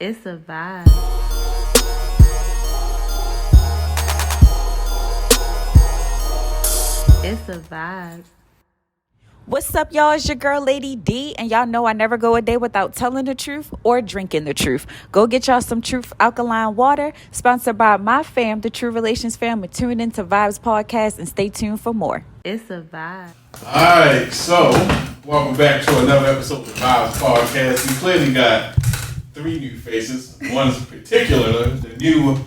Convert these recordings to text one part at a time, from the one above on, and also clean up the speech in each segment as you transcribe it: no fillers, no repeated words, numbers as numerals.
It's a vibe. It's a vibe. What's up, y'all? It's your girl, Lady D, and y'all know I never go a day without telling the truth or drinking the truth. Go get y'all some Truth Alkaline Water, sponsored by my fam, the True Relations fam, and tune into VIB3Z podcast and stay tuned for more. It's a vibe. All right, so welcome back to another episode of the VIB3Z podcast. We clearly got three new faces. One in particular, the new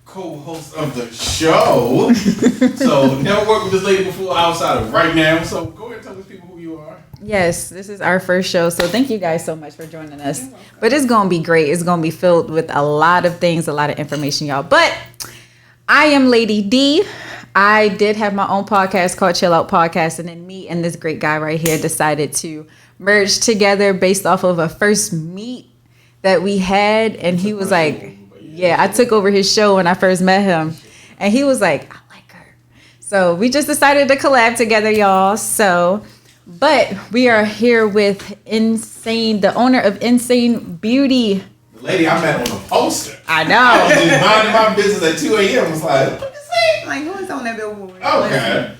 co-host of the show. So never worked with this lady before outside of right now. So go ahead and tell these people who you are. Yes, this is our first show, so thank you guys so much for joining us. But it's going to be great. It's going to be filled with a lot of things, a lot of information, y'all. But I am Lady D. I did have my own podcast called Chill Out Podcast, and then me and this great guy right here decided to merge together based off of a first meet that we had, and he was like, yeah, I took over his show when I first met him, and he was like, I like her. So we just decided to collab together, y'all. But we are here with Nsane, the owner of Nsane Beauty. The lady I met on the poster. I know. I was just minding my business at 2 a.m. I was like, what is that? Like, who is on that billboard? Okay.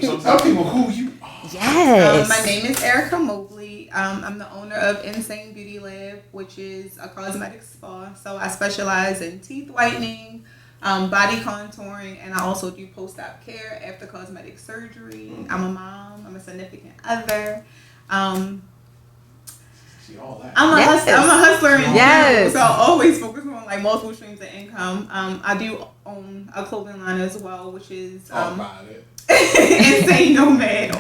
So tell people who you are. Yes. My name is Erica Mobley. I'm the owner of Nsane Beauty Lab, which is a cosmetic spa. So I specialize in teeth whitening, body contouring, and I also do post-op care after cosmetic surgery. I'm a mom. I'm a significant other. See all that. I'm a hustler in Yes. general, so I always focus on like multiple streams of income. I do own a clothing line as well, which is About it. Insane Nomad.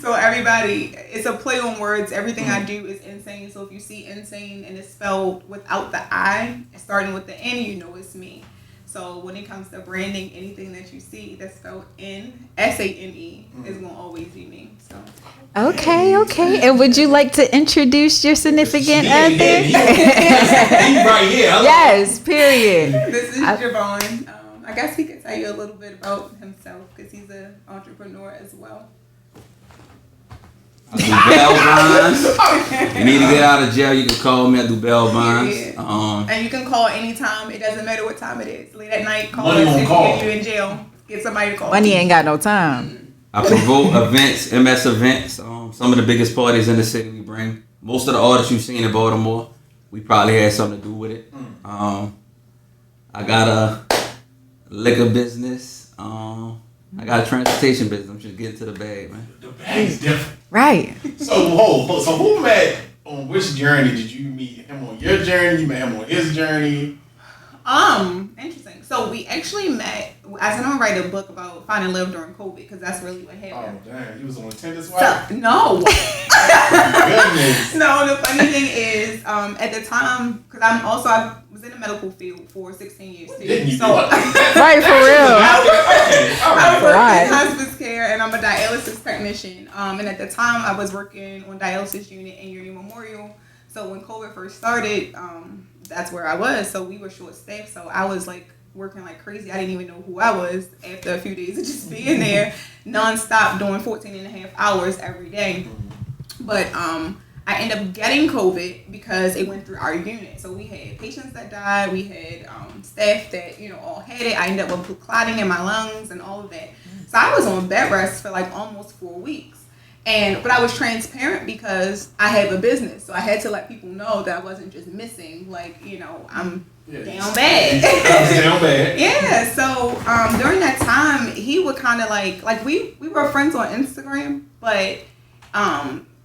So everybody, it's a play on words. Everything I do is insane. So if you see insane and it's spelled without the I, starting with the N, you know it's me. So when it comes to branding, anything that you see that's spelled Nsane is gonna always be me. So Okay. And would you like to introduce your significant other? He right here. Yes, period. this is Javon. I guess he could tell you a little bit about himself because he's an entrepreneur as well. I do bail bonds. You need to get out of jail, you can call me. I do bail bonds. Yeah. And you can call anytime. It doesn't matter what time it is. Late at night, call Money us on if call. you're in jail. Get somebody to call. Money ain't got no time. I promote events, MS events. Some of the biggest parties in the city we bring. Most of the artists you've seen in Baltimore, we probably had something to do with it. I got a liquor business. I got a transportation business. I'm just getting to the bag, man. The bag's different. Right. So who met on which journey? Did you meet him on your journey? You met him on his journey? Interesting. So we actually met. I was gonna write a book about finding love during COVID because that's really what happened. Oh damn, he was on Tinder's wife? No. Goodness. No, the funny thing is, at the time, because I was in the medical field for 16 years too. Didn't you So do it? Right, for real. Okay, all I right. worked Right. in hospice care and I'm a dialysis technician. And at the time I was working on dialysis unit in Union Memorial. So when COVID first started, that's where I was. So we were short staffed. So I was like working like crazy. I didn't even know who I was after a few days of just being there nonstop doing 14 and a half hours every day. But I ended up getting COVID because it went through our unit. So we had patients that died. We had staff that, all had it. I ended up with clotting in my lungs and all of that. So I was on bed rest for like almost 4 weeks. But I was transparent because I have a business. So I had to let people know that I wasn't just missing. Like, I'm down bad. Down bad. Yeah. So during that time, he would kind of like we were friends on Instagram, but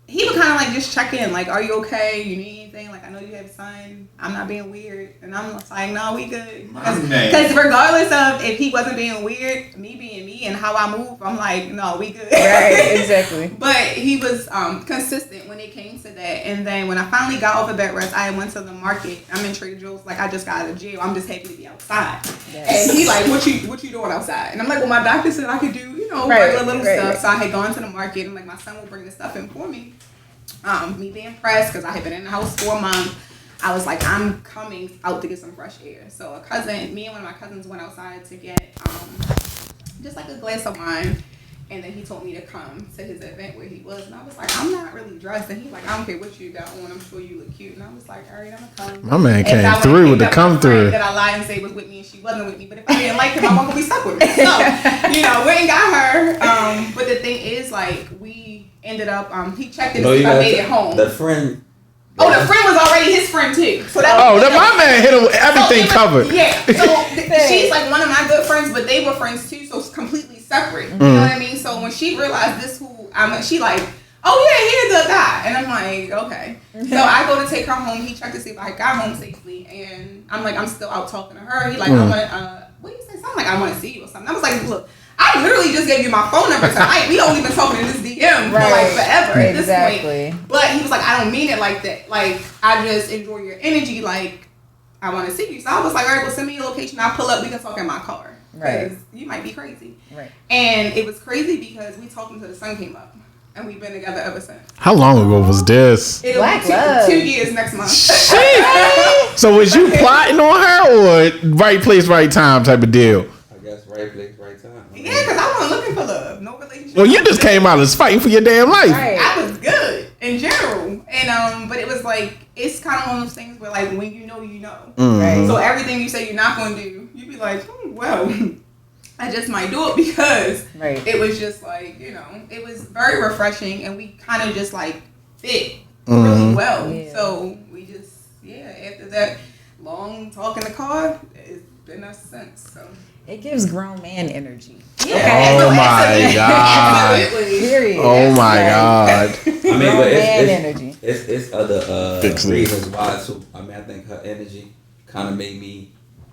he would kind of like just check in, like, are you okay? You need anything? Like, I know you have a son. I'm not being weird. And I'm like, no, we good. Because regardless of if he wasn't being weird, me being me and how I move, I'm like, no, we good. Right, exactly. But he was consistent when it came to that. And then when I finally got off of bed rest, I went to the market. I'm in Trader Joe's, like I just got out of jail. I'm just happy to be outside. Yes. And he like, what you doing outside? And I'm like, well, my doctor said I could do, regular little stuff. So I had gone to the market and like my son will bring the stuff in for me. Me being pressed because I had been in the house for a month. I was like, I'm coming out to get some fresh air. So me and one of my cousins went outside to get just like a glass of wine. And then he told me to come to his event where he was. And I was like, I'm not really dressed. And he's like, I don't care what you got on. I'm sure you look cute. And I was like, all right, I'm going to come. My man came through with the come through. That I lied and say was with me and she wasn't with me. But if I didn't like him, I wasn't going to be stuck with me. So, went and got her. But the thing is, like, we ended up, he checked it to see if I made it home. The friend. Oh, the friend was already his friend too. So that my man hit him with everything covered. Yeah. So she's like one of my good friends, but they were friends too, so it's completely separate. You know what I mean? So when she realized this who she like, oh yeah, he's the guy, and I'm like, okay. So I go to take her home. He checked to see if I got home safely, and I'm like, I'm still out talking to her. He like, I want what do you say? Something like, I want to see you or something. I was like, look. I literally just gave you my phone number tonight. We only been talking in this DM for like forever at this point. But he was like, I don't mean it like that. Like, I just enjoy your energy. Like, I want to see you. So I was like, all right, well, send me your location. I'll pull up. We can talk in my car. Right. Because you might be crazy. Right. And it was crazy because we talked until the sun came up. And we've been together ever since. How long ago was this? It'll be 2 years next month. So was you plotting on her or right place, right time type of deal? I guess right place, right time. Yeah, because I wasn't looking for love. No relationship. Well, you just came out as fighting for your damn life. Right. I was good in general. And but it was like, it's kind of one of those things where like when you know, you know. Right. So everything you say you're not going to do, you be like, well, I just might do it because it was just like, it was very refreshing and we kind of just like fit really well. Yeah. So we just, after that long talk in the car, it's been us since. So. It gives grown man energy. Yeah. Okay. Oh my God. Period. Oh my God. I mean, but energy. It's other reasons why too. I mean, I think her energy kind of made me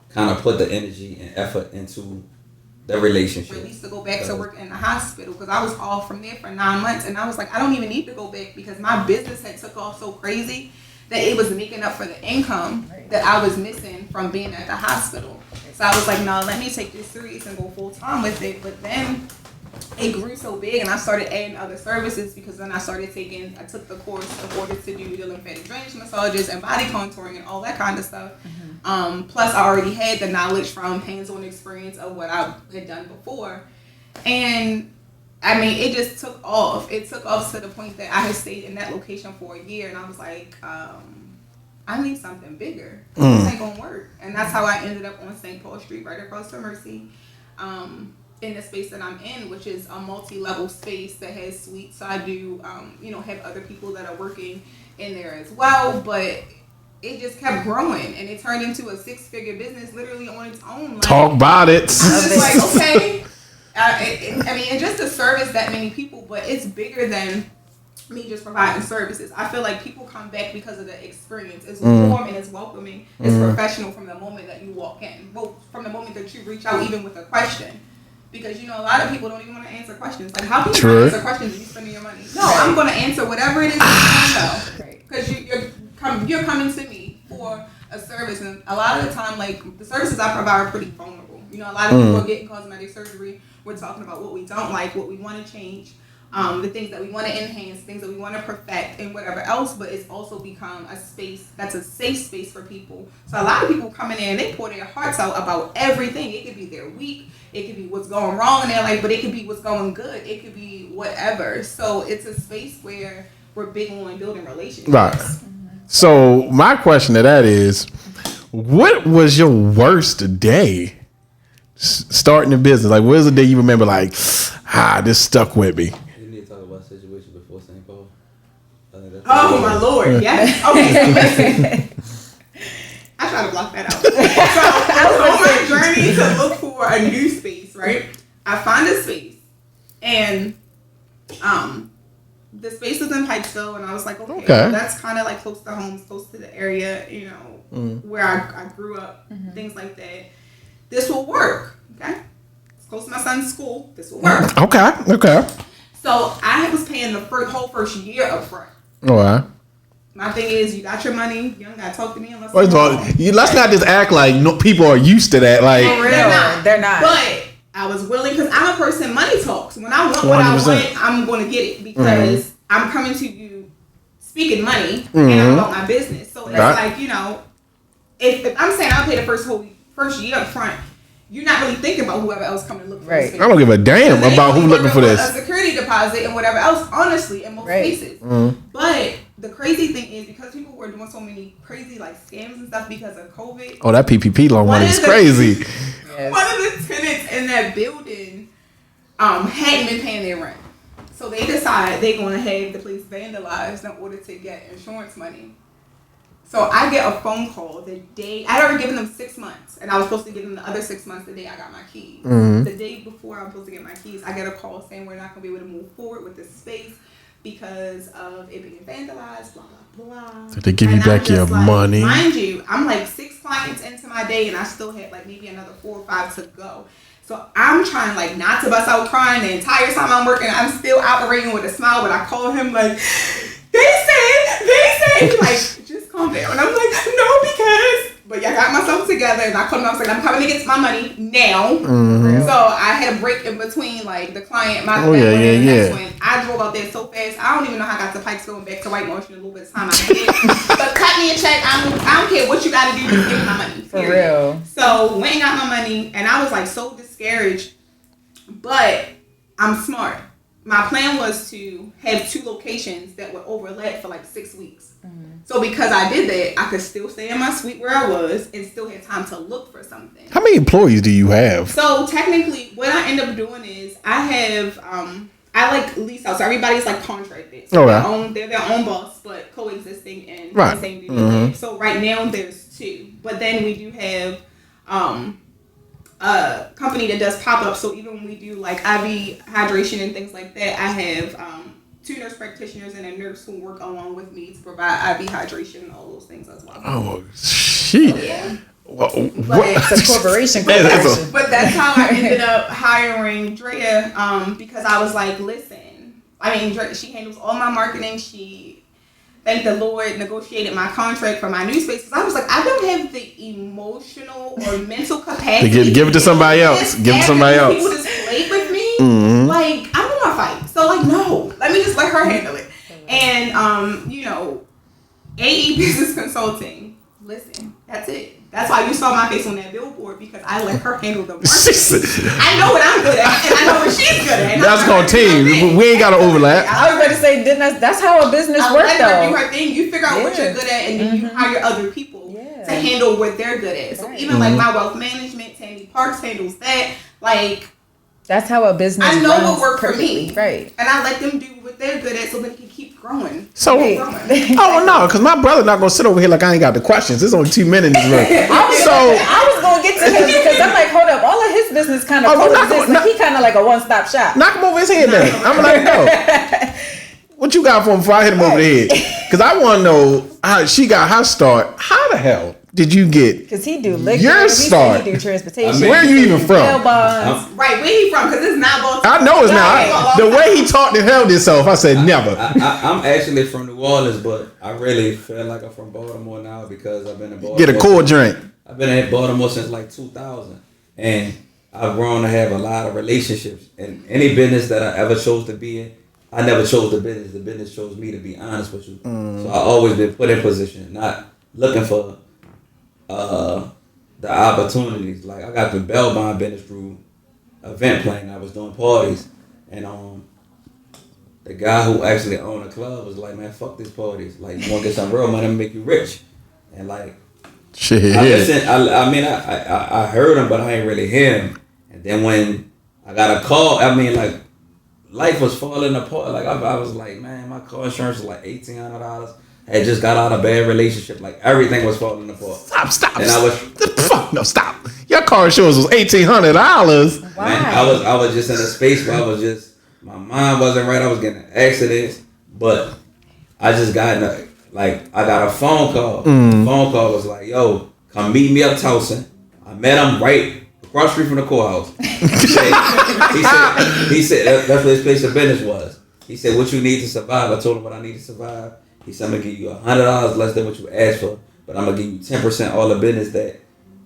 kind of put the energy and effort into the relationship. Released to go back to work in the hospital because I was off from there for 9 months and I was like, I don't even need to go back because my business had took off so crazy that it was making up for the income that I was missing from being at the hospital. So I was like, no, let me take this serious and go full time with it. But then it grew so big and I started adding other services because then I took the course in order to do the lymphatic drainage massages and body contouring and all that kind of stuff. Plus I already had the knowledge from hands-on experience of what I had done before. And I mean, it just took off. It took off to the point that I had stayed in that location for a year and I was like, I need something bigger. This ain't gonna work. And that's how I ended up on St. Paul Street, right across from Mercy, in the space that I'm in, which is a multi-level space that has suites. So I do, have other people that are working in there as well. But it just kept growing, and it turned into a 6-figure business literally on its own. Like, talk about it. I was just like, okay. I mean, and just to service that many people, but it's bigger than me just providing services. I feel like people come back because of the experience. It's warm and it's welcoming. It's professional from the moment that you walk in. Well, from the moment that you reach out, even with a question. Because, a lot of people don't even want to answer questions. Like, how can you not answer questions if you're spending your money? No, I'm going to answer whatever it is that you want to know. Because you're coming to me for a service. And a lot of the time, like, the services I provide are pretty vulnerable. A lot of people are getting cosmetic surgery. We're talking about what we don't like, what we want to change. The things that we want to enhance, things that we want to perfect, and whatever else, but it's also become a space that's a safe space for people. So a lot of people come in there and they pour their hearts out about everything. It could be their week, it could be what's going wrong in their life, but it could be what's going good. It could be whatever. So it's a space where we're big on building relationships. Right. So my question to that is, what was your worst day starting a business? Like, what was the day you remember, like, this stuck with me? Situation before St. Paul. Oh my Lord! Yes. Okay. So listen, I try to block that out. So on my journey to look for a new space, right? I find a space, and the space was in Pikesville, and I was like, okay. Well, that's kind of like close to home, close to the area, where I grew up, things like that. This will work, okay? It's close to my son's school. This will work. Okay. So I was paying the whole first year up front. All right. My thing is, you got your money. You don't got to talk to me unless. First of all, let's not just act like people are used to that. Like, for real, they're not. But I was willing because I'm a person. Money talks. When I want what 100%. I want, I'm going to get it because I'm coming to you speaking money and I'm about my business. So it's like, if I'm saying I'll pay the first year up front, you're not really thinking about whoever else coming to look for this. I don't give a damn They about who only looking for working this. with a security deposit and whatever else, honestly, in most cases. But the crazy thing is, because people were doing so many crazy like scams and stuff because of COVID. Oh, that PPP loan money is crazy. One of the tenants in that building hadn't been paying their rent. So they decided they're going to have the place vandalized in order to get insurance money. So I get a phone call the day, I'd already given them 6 months, and I was supposed to give them the other 6 months the day I got my keys. The day before I was supposed to get my keys, I get a call saying we're not going to be able to move forward with this space because of it being vandalized, blah, blah, blah. Did they give you back your money? Mind you, I'm like 6 clients into my day, and I still had like maybe another 4 or 5 to go. So I'm trying like not to bust out crying the entire time I'm working. I'm still operating with a smile, but I call him like, they said, he's like, just calm down. And I'm like, no, because, but I got myself together, and I called him. I was like, I'm coming to get my money now. So I had a break in between like the client, my and the next one. I drove out there so fast. I don't even know how I got to Pikes going back to White Marsh in a little bit of time. I did, but cut me a check. I don't care what you got to do. Just give me my money. For real. So went and got my money, and I was like so discouraged. But I'm smart. My plan was to have 2 locations that would overlap for like 6 weeks. So because I did that, I could still stay in my suite where I was and still have time to look for something. How many employees do you have? So technically, what I end up doing is I have I like lease out. So everybody's like contracted. So they're their own boss, but coexisting in the same building. So right now there's 2, but then we do have a company that does pop-ups. So even when we do like IV hydration and things like that, I have 2 nurse practitioners and a nurse who work along with me to provide IV hydration and all those things as well. Oh, shit. So, yeah. Well, It's a corporation. But that's how I ended up hiring Drea, because I was like, listen, I mean, Drea, she handles all my marketing. She, thank the Lord, negotiated my contract for my new space. Because I was like, I don't have the emotional or mental capacity to give it to somebody else. Give it to somebody else. People just played with me. Like, I don't want to fight. So, like, no. Let me just let her handle it. And, you know, AE Business Consulting, listen, that's it. That's why you saw my face on that billboard, because I let her handle the marketing. I know what I'm good at, and I know what she's good at. That's gonna team. We ain't got to overlap. I was going to say, that's how a business works, let though. her do her thing. You figure out what you're good at, and then you hire other people to handle what they're good at. So even like my wealth management, Tandy Parks handles that. Like, that's how a business I know runs what worked for perfectly. me, right? And I let them do what they're good at, so they can keep growing. So, oh no, because my brother not gonna sit over here like I ain't got the questions. There's only 2 men in this room. I was gonna get to him because I'm like, hold up, all of his business kind of coexist. Like, he kind of like a one-stop shop. Knock him over his head then. I'm gonna let him go. What you got for him before I hit him over the head? Because I want to know how she got her start. How the hell did you get? Because he do liquor, your start? He do transportation. Where are you even from? Right, where he from? Because it's not Baltimore. I know it's not. The way he talked and held himself, I said never. I'm actually from New Orleans, but I really feel like I'm from Baltimore now because I've been in Baltimore. Get a cool drink. I've been in Baltimore since like 2000, and I've grown to have a lot of relationships. And any business that I ever chose to be in, I never chose the business. The business chose me, to be honest with you. So I always been put in position, not looking for the opportunities. Like, I got the Bell Bond business through event planning. I was doing parties, and the guy who actually owned the club was like, man, fuck these parties. Like, you want to get some real money and make you rich. And like, shit. I heard him, but I ain't really hear him. And then when I got a call, I mean, like, life was falling apart. Like, I was like, man, my car insurance was like $1,800. I had just got out of a bad relationship. Like, everything was falling apart. Stop. And I was, no, stop. Your car insurance was $1,800. Wow. Man, I was just in a space where I was just, my mind wasn't right. I was getting accidents, but I just got I got a phone call. The phone call was like, yo, come meet me up Towson. I met him right across the street from the courthouse. He said that's what his place of business was. He said, what you need to survive? I told him what I need to survive. He said, I'm going to give you $100 less than what you asked for, but I'm going to give you 10% all the business that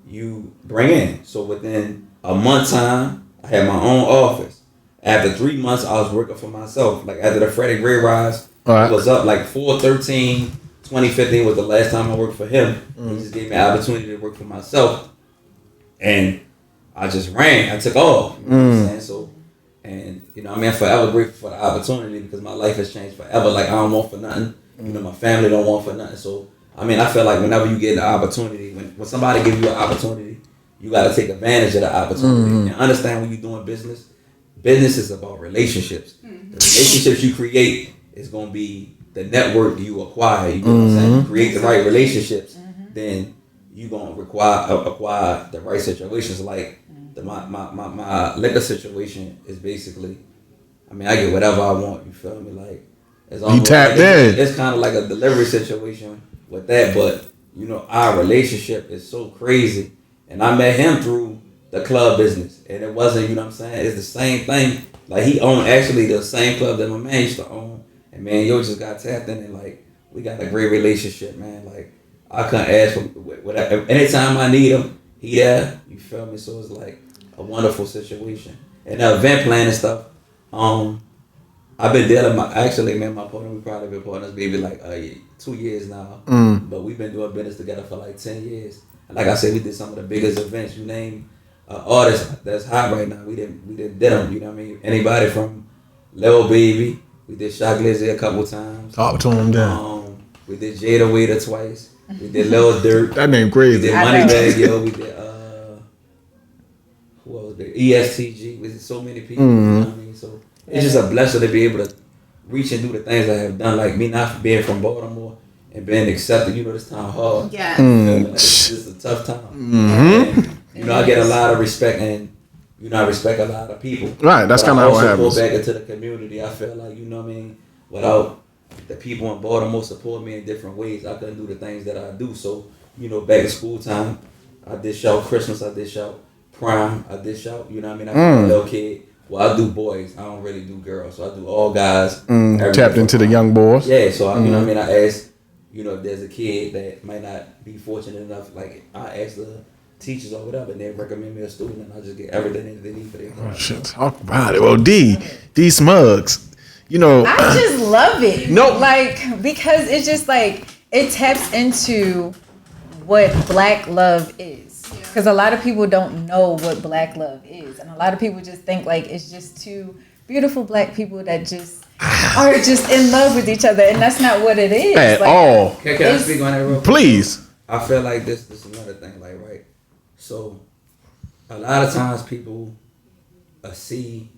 you bring in. So within a month time, I had my own office. After 3 months, I was working for myself. Like, after the Freddie Gray rise, I was up like 4/13, 2015 was the last time I worked for him. He just gave me an opportunity to work for myself. And I just ran. I took off. You know what I'm saying? So, and you know, I mean, I'm forever grateful for the opportunity because my life has changed forever. Like I don't want for nothing. You know, my family don't want for nothing. So, I mean, I feel like whenever you get the opportunity, when somebody gives you an opportunity, you got to take advantage of the opportunity and understand when you're doing business. Business is about relationships. The relationships you create is going to be the network you acquire. You know what I'm saying? You create the right relationships, then you going to acquire the right situations. Like my liquor situation is basically, I mean, I get whatever I want. You feel me? Like it's almost tapped in. It's kind of like a delivery situation with that, but you know, our relationship is so crazy. And I met him through the club business. And it wasn't, you know what I'm saying? It's the same thing. Like he owned actually the same club that my man used to own. And man, yo just got tapped in and like we got a great relationship, man. Like I couldn't ask for whatever. Anytime I need him, he there. You feel me? So it's like a wonderful situation. And the event planning stuff, I've been dealing my partner, we probably been partners maybe like 2 years now. But we've been doing business together for like 10 years. And like I said, we did some of the biggest events. You name artists that's hot right now. We did them, you know what I mean? Anybody from Lil Baby. We did Shaq Lizzie a couple times. Talk to him down. We did Jada Waiter twice. We did Lil Dirt. That name crazy. We did Moneybag, yo. We did who else did ESTG. We did so many people. You know what I mean? So it's just a blessing to be able to reach and do the things I have done. Like me not being from Baltimore and being accepted. You know, this time hard. Yeah. It's just a tough time. And, you know, I get a lot of respect and you know, I respect a lot of people. Right, that's kind of how it happens. Go back into the community. I feel like, you know what I mean, without the people in Baltimore support me in different ways, I couldn't do the things that I do. So, you know, back in school time, I did shout Christmas, I did shout Prime, I did shout, you know what I mean, I was a little kid. Well, I do boys, I don't really do girls, so I do all guys. Tapped into the young boys. Yeah, so, I, you know what I mean, I asked, you know, if there's a kid that might not be fortunate enough, like, I asked the teachers or whatever, and they recommend me a student, and I just get everything they need for their class. Oh, shit, talk about it. Well, D Smugs, you know, I just love it. No. Like, because it's just like, it taps into what Black love is. Because a lot of people don't know what Black love is. And a lot of people just think like it's just two beautiful Black people that just are just in love with each other. And that's not what it is. At like, all. Can I speak on that real quick? Please. I feel like this is another thing, like, right? So, a lot of times people see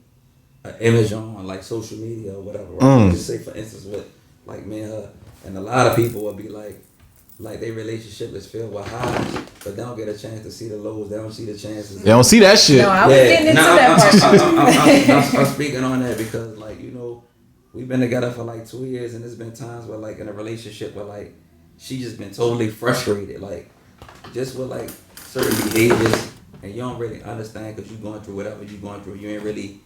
an image on, like, social media or whatever, right? Just say, for instance, with, like, me and her, and a lot of people will be like their relationship is filled with highs, but they don't get a chance to see the lows. They don't see the chances. They don't see that shit. No, I was getting into that part. I'm speaking on that because, like, you know, we've been together for, like, 2 years, and there's been times where, like, in a relationship where, like, she just been totally frustrated, like, just with, like, certain behaviors, and you don't really understand because you're going through whatever you're going through. You ain't really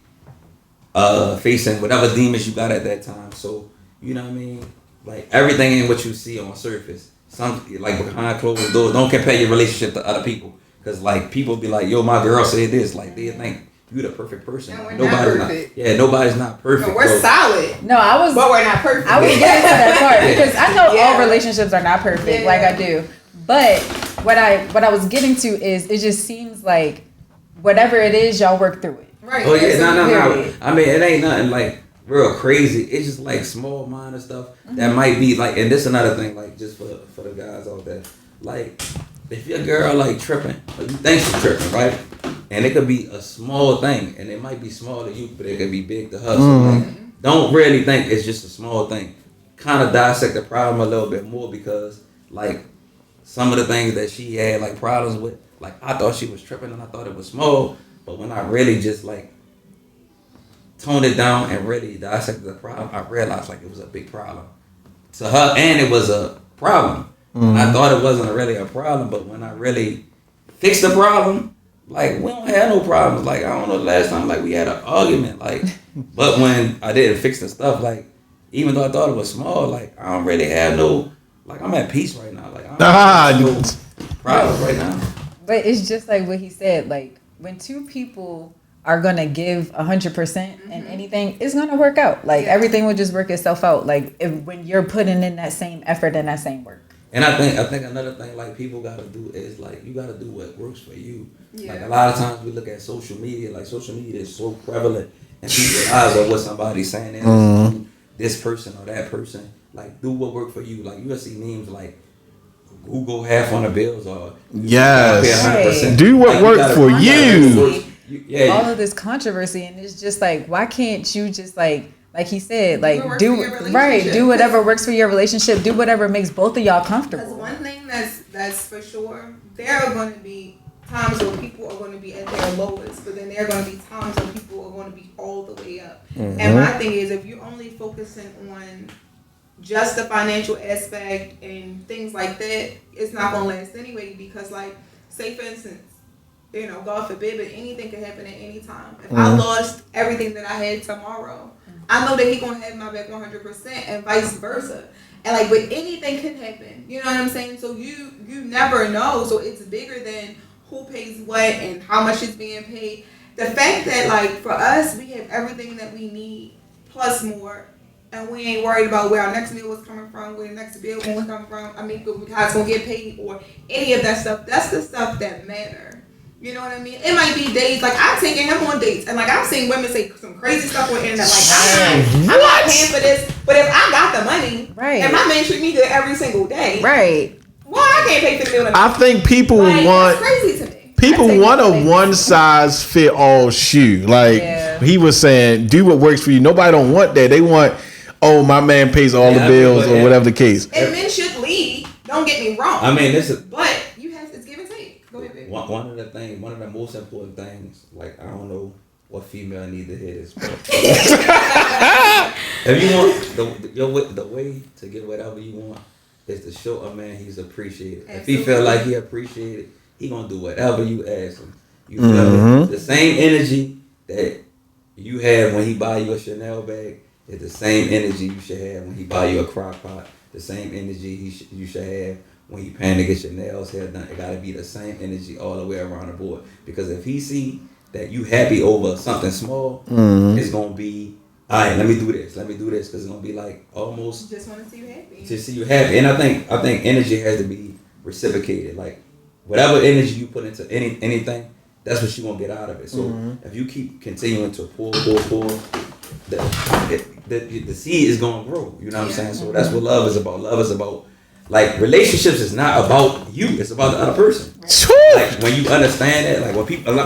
facing whatever demons you got at that time. So, you know what I mean? Like, everything ain't what you see on surface. Some, like, behind closed doors. Don't compare your relationship to other people. Because, like, people be like, yo, my girl said this. Like, they think you're the perfect person. No, we're nobody's not perfect. Nobody's not perfect. No, we're solid. No, But we're not perfect. I was getting to that part because I know all relationships are not perfect, like I do. But what I was getting to is it just seems like whatever it is, y'all work through it. Right. Oh yeah, no. Period. I mean, it ain't nothing like real crazy. It's just like small minor stuff that might be like, and this another thing, like just for the guys out there, like if your girl like tripping, or you think she's tripping, right? And it could be a small thing, and it might be small to you, but it could be big to her. So like, don't really think it's just a small thing. Kind of dissect the problem a little bit more because like some of the things that she had like problems with, like I thought she was tripping and I thought it was small, but when I really just like toned it down and really dissected the problem, I realized like it was a big problem to her, and it was a problem. I thought it wasn't really a problem, but when I really fixed the problem, like we don't have no problems. Like I don't know the last time like we had an argument. Like, but when I didn't fix the stuff, like even though I thought it was small, like I don't really have no. Like I'm at peace right now. Like I don't have no problems right now. But it's just like what he said. Like when two people are gonna give 100% in anything, it's gonna work out. Like everything will just work itself out. Like when you're putting in that same effort and that same work. And I think another thing like people gotta do is like you gotta do what works for you. Yeah. Like a lot of times we look at social media, like social media is so prevalent and people's eyes are what somebody's saying is this person or that person. Like do what work for you. Like you will see memes like who go half on the bills or yes, 100%. do what like, works for you. All of this controversy, and it's just like, why can't you just like he said, like do whatever works for your relationship, do whatever makes both of y'all comfortable. Because one thing that's for sure, there are going to be times where people are going to be at their lowest, but then there are going to be times where people are going to be all the way up. And my thing is, if you're only focusing on just the financial aspect and things like that, it's not going to last anyway. Because, like, say for instance, you know, God forbid, but anything could happen at any time. If I lost everything that I had tomorrow, I know that He's going to have my back 100% and vice versa. And like, but anything can happen. You know what I'm saying? So you never know. So it's bigger than who pays what and how much is being paid. The fact that like for us, we have everything that we need plus more, and we ain't worried about where our next meal was coming from, where the next bill was coming from. I mean, how it's gonna get paid or any of that stuff. That's the stuff that matter. You know what I mean? It might be days, like I've taken him on dates, and like I've seen women say some crazy stuff on the internet, like I'm not paying for this, but if I got the money, and my man treat me good every single day, well, I can't pay for the meal. I think people like, want that's crazy to me. People want a one size fit all shoe. Like he was saying, do what works for you. Nobody don't want that. They want, oh, my man pays all the bills or whatever the case. And men should lead. Don't get me wrong. I mean, this is. But you have it's give and take. Go ahead, baby. One of the most important things. Like I don't know what female need to hear this, but if you want the way to get whatever you want is to show a man he's appreciated. Absolutely. If he feel like he appreciated, he gonna do whatever you ask him. You feel the same energy that you have when he buy you a Chanel bag is the same energy you should have when he buy you a crock pot. The same energy you should have when he paying to get your nails hair done. It gotta be the same energy all the way around the board. Because if he see that you happy over something small, it's gonna be, all right, let me do this, because it's gonna be like almost just want to see you happy. To see you happy. And I think energy has to be reciprocated. Like whatever energy you put into anything, that's what you gonna get out of it. So if you keep continuing to pour, the seed is gonna grow. You know what I'm saying? So that's what love is about. Love is about, like, relationships is not about you. It's about the other person. Like when you understand that, like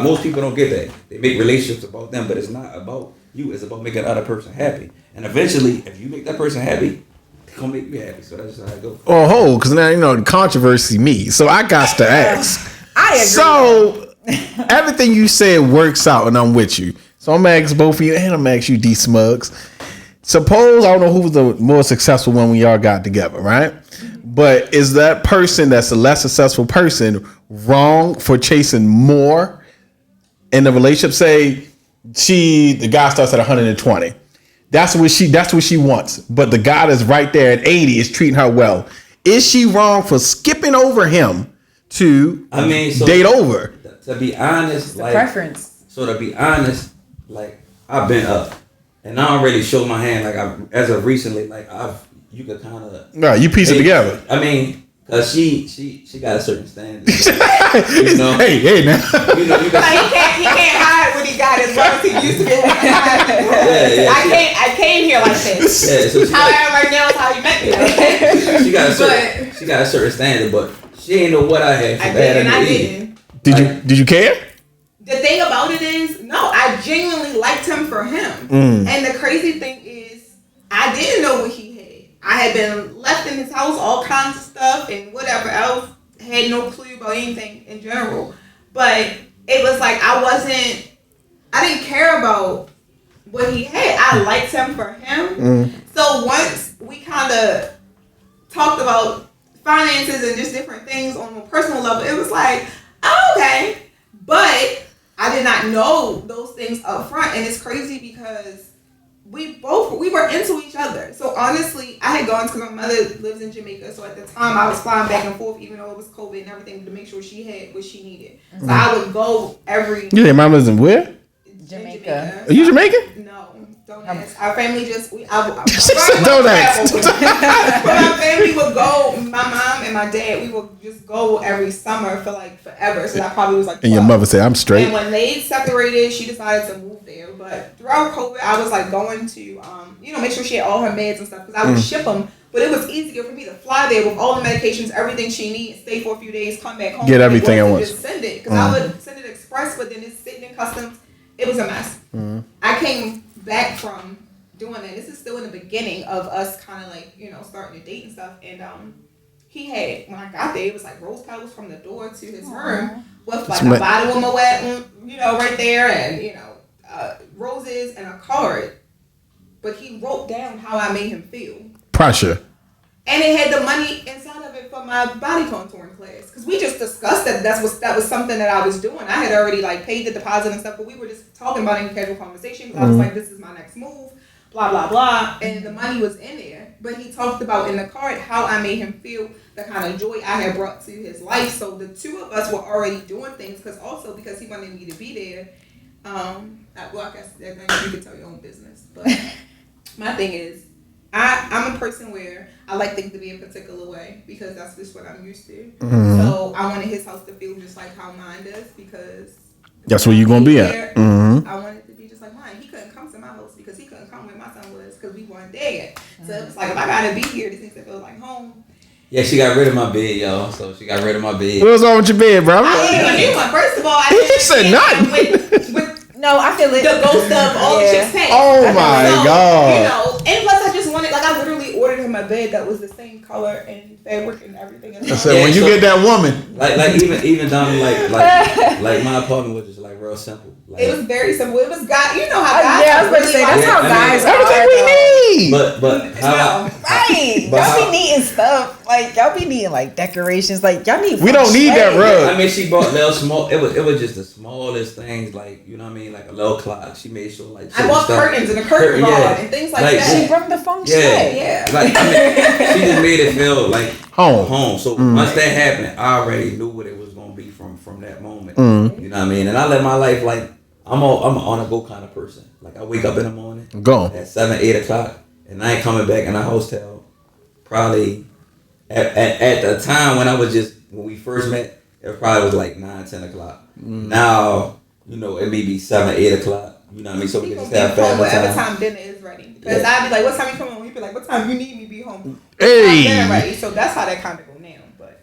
most people don't get that. They make relationships about them, but it's not about you. It's about making the other person happy. And eventually, if you make that person happy, they're gonna make you happy. So that's just how it goes. Oh, because now you know the controversy me. So I got to ask. I agree. So everything you said works out, and I'm with you. So I'm gonna ask both of you, and I'm gonna ask you, D Smugs. Suppose, I don't know who was the more successful one when y'all got together, right? But is that person that's a less successful person wrong for chasing more in the relationship? Say the guy starts at 120. That's what she wants. But the guy that's right there at 80 is treating her well. Is she wrong for skipping over him to date over? To be honest, like preference. So to be honest, like I've been up. And I don't really show my hand, like as of recently, like you could kind of. Right, you piece it together. I mean, cause she got a certain standard. You know? Hey now. You know, he can't hide what he got as well as he used to be. I came here like this. Yeah, so how I am right now is how you met me. She got a certain standard, but she ain't know what I had. I didn't. Did you care? The thing about it is, no, I genuinely liked him for him. And the crazy thing is, I didn't know what he had. I had been left in his house, all kinds of stuff, and whatever else. Had no clue about anything in general. But it was like I didn't care about what he had. I liked him for him. So once we kind of talked about finances and just different things on a personal level, it was like, oh, okay. But I did not know those things up front, and it's crazy because we were into each other. So honestly, I had gone because my mother lives in Jamaica, so at the time I was flying back and forth, even though it was COVID and everything, to make sure she had what she needed. So I would go every. Your mom lives in where? Jamaica. Are you Jamaican? No, Don't ask. Our family just don't ask. But my family would go. My mom and my dad, we would just go every summer for like forever. So that probably was like. 12. And your mother said, "I'm straight." And when they separated, she decided to move there. But throughout COVID, I was like going to, make sure she had all her meds and stuff because I would ship them. But it was easier for me to fly there with all the medications, everything she needs, stay for a few days, come back home, get everything at once. Just send it because I would send it express, but then it's sitting in customs. It was a mess. I came back from doing that. This is still in the beginning of us kind of like, starting to date and stuff. And he had, when I got there, it was like rose petals from the door to his room with like a bottle of Moet, right there, and, roses and a card. But he wrote down how I made him feel. Pressure. And it had the money inside of it for my body contouring class. Because we just discussed that that was something that I was doing. I had already like paid the deposit and stuff, but we were just talking about it in casual conversation. Because I was like, this is my next move, blah, blah, blah. And the money was in there. But he talked about in the card how I made him feel, the kind of joy I had brought to his life. So the two of us were already doing things. Because he wanted me to be there. I guess you could tell your own business. But my thing is, I'm a person where I like things to be a particular way because that's just what I'm used to. So I wanted his house to feel just like how mine does because that's where you're going to be at. I wanted it to be just like mine. He couldn't come to my house because he couldn't come where my son was because we weren't there yet. So it's like if I got to be here, this needs to feel like home. Yeah, she got rid of my bed, y'all. So she got rid of my bed. What was wrong with your bed, bro? I ain't even knew one. First of all, I didn't said nothing. No, I feel it. The ghost of all the chicks had. Oh my God. And plus I just wanted, like I literally ordered him a bed that was the same color and fabric and everything. I said, when you get that woman. Like even down to like my apartment was just like real simple. Like, it was very simple. It was God, you know how guys I was going to say, that's how guys are. Everything we need. But how right. Y'all be needing stuff. Like, y'all be needing, like, decorations. Like, y'all need... We don't need that rug. I mean, she bought little small... It was just the smallest things, like, you know what I mean? Like a little clock. She made sure, like... I bought curtains and a curtain rod and things like that. She brought the feng shui. Yeah. Like, I mean, she just made it feel like home. So once that happened, I already knew what it was going to be from that moment. You know what I mean? And I live my life like... I'm on a go kind of person. Like, I wake up in the morning. Go. At 7, 8 o'clock. And I ain't coming back in a hotel. Probably... At the time when we first met, it probably was like 9, 10 o'clock. Now, it may be 7, 8 o'clock. You know what I mean? So we can just have family whatever time. dinner is ready. Because I'd be like, what time you coming home? He'd be like, what time you need me to be home? Hey. Dinner ready. So that's how that kind of go now. But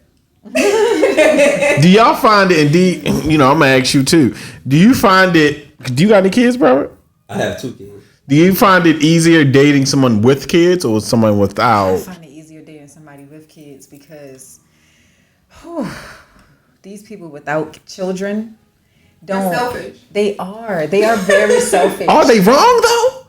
do y'all find it, indeed, I'm going to ask you too. Do you find it, do you got any kids, Robert? I have 2 kids. Do you find it easier dating someone with kids or someone without? I find it easier dating somebody with kids because these people without children they're selfish. They are very selfish. Are they wrong though?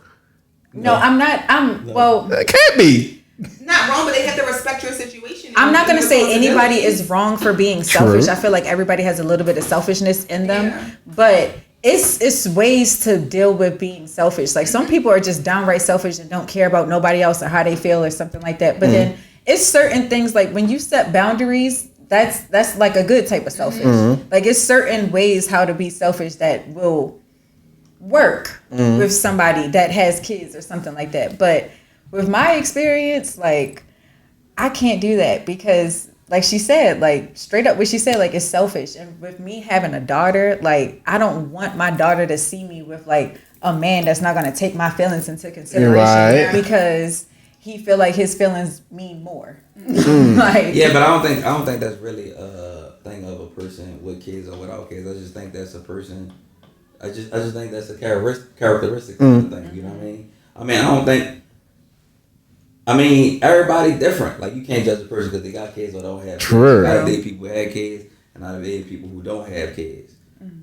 No, I'm not. Well, that can't be. Not wrong, but they have to respect your situation. I'm not going to say anybody is wrong for being selfish. True. I feel like everybody has a little bit of selfishness in them, but it's ways to deal with being selfish. Like some people are just downright selfish and don't care about nobody else or how they feel or something like that. But then it's certain things like when you set boundaries, that's like a good type of selfish. Like it's certain ways how to be selfish that will work with somebody that has kids or something like that. But with my experience, like I can't do that because like she said, like straight up what she said, like it's selfish. And with me having a daughter, like I don't want my daughter to see me with like a man that's not going to take my feelings into consideration because he feel like his feelings mean more. Like, yeah, but I don't think that's really a thing of a person with kids or without kids. I just think that's a person. I just think that's a characteristic kind of thing. You know what I mean? I mean, everybody different. Like you can't judge a person because they got kids or don't have kids. True. I date people who have kids, and I date people who don't have kids.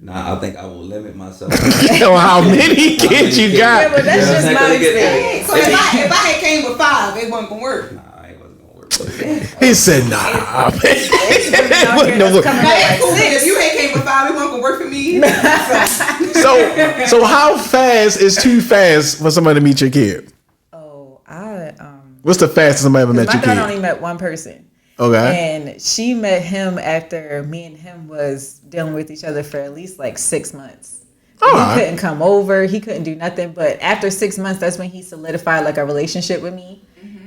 Now I think I will limit myself. How many kids you got? Yeah, but that's just my experience. So if I had came with 5, it wasn't gonna work. Nah, I ain't wasn't gonna work. He said, nah. It wouldn't have worked. If you had came with 5, it wasn't gonna work for me. So how fast is too fast for somebody to meet your kid? What's the fastest somebody ever met your kid? My daughter only met one person. Okay. And she met him after me and him was dealing with each other for at least like 6 months. Alright. He couldn't come over. He couldn't do nothing. But after 6 months, that's when he solidified like a relationship with me.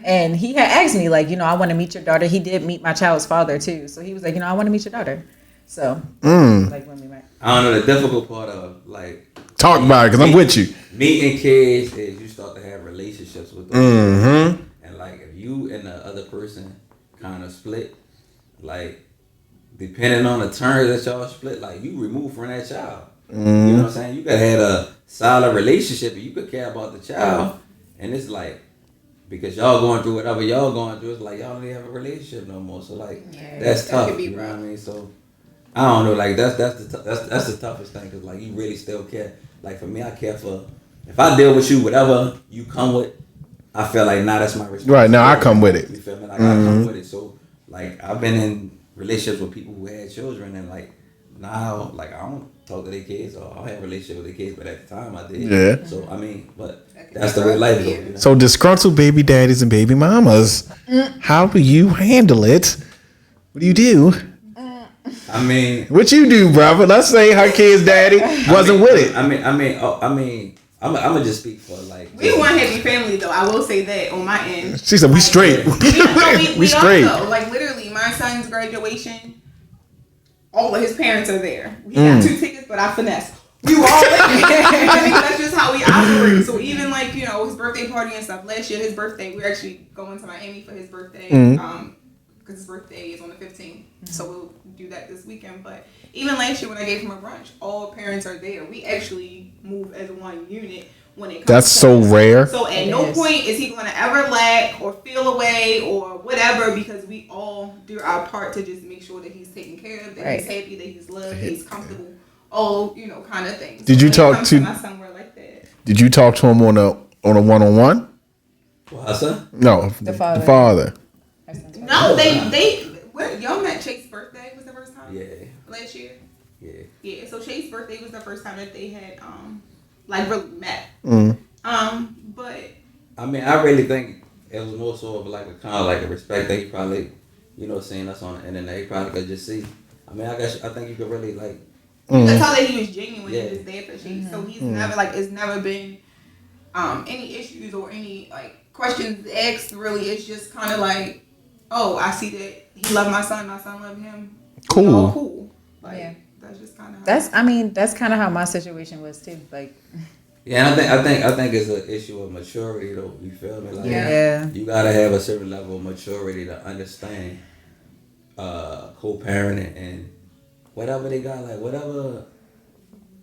And he had asked me like, I want to meet your daughter. He did meet my child's father too. So he was like, I want to meet your daughter. So like when we met. I don't know, the difficult part of like Talk about it, because I'm with you. meeting kids is you start to have relationships with them. Mm-hmm. And like if you and the other person kind of split, like depending on the terms that y'all split, like you remove from that child. You know what I'm saying? You could have had a solid relationship and you could care about the child. And it's like, because y'all going through whatever y'all going through, it's like y'all don't even have a relationship no more. So like that's that tough. could be You know what I rough. mean? So I don't know. Like that's the toughest thing, because like you really still care. Like for me, I care for. If I deal with you, whatever you come with, I feel like that's my responsibility. Right, now I come with it. You feel me? Like I come with it. So like I've been in relationships with people who had children, and like now like I don't talk to their kids, or I have a relationship with their kids, but at the time I did. Yeah. So I mean, but that's the way life goes. You know? So disgruntled baby daddies and baby mamas, how do you handle it? What do you do? I mean, What you do, brother? Let's say her kid's daddy wasn't with it. I'm gonna just speak for like. We one happy family though. I will say that on my end. She said we straight. We straight. are, though. Like literally, my son's graduation, all of his parents are there. We got 2 tickets, but I finesse. We were all there. I think that's just how we operate. So even like his birthday party and stuff. Last year, his birthday, we're actually going to Miami for his birthday. Because his birthday is on the 15th, so we'll do that this weekend. But even last year when I gave him a brunch, all parents are there. We actually move as one unit when it comes. That's to so this. rare. So at no point is he going to ever lack or feel away or whatever, because we all do our part to just make sure that he's taken care of, that he's happy, that he's loved, that he's comfortable, all kind of things. Did you when it talk comes to- my son? We're like that. Did you talk to him on a one-on-one? Well, son? No, The father. The father. No, y'all met Chase's birthday was the first time. Yeah. Last year. Yeah. Yeah, so Chase's birthday was the first time that they had like really met. But I mean, I really think it was more so of like a kind of like a respect that he probably, seeing us on the internet, he probably could just see. I mean, I think you could really like. you could tell that he was genuine Yeah. and just there for Chase. So he's never it's never been any issues or any like questions asked. Really, it's just kind of like, oh, I see that he loved my son loved him. Cool. We all cool. Like, that's just kind of. That's kind of how my situation was too. Like, Yeah, and I think it's an issue of maturity though. You feel me? Like, you gotta have a certain level of maturity to understand co-parenting and whatever they got, like whatever.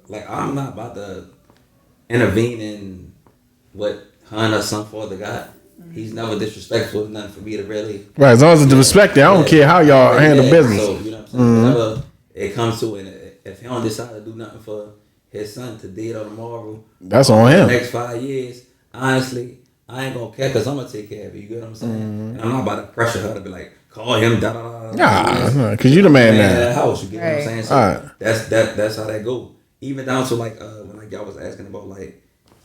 Like I'm not about to intervene in what her or some father got. He's never disrespectful. It's nothing for me to really. Right, as long as it's respected, I don't care how y'all handle business. So you know what I'm saying. Whatever it comes to, and if he don't decide to do nothing for his son today or tomorrow, That's on the him. next 5 years, honestly, I ain't gonna care because I'm gonna take care of you. You get what I'm saying? And I'm not about to pressure her to be like, call him, da da da. Nah, because you the man Man of now. that house. You get what I'm saying? So Alright. that's how that go. Even down to like when like y'all was asking about like,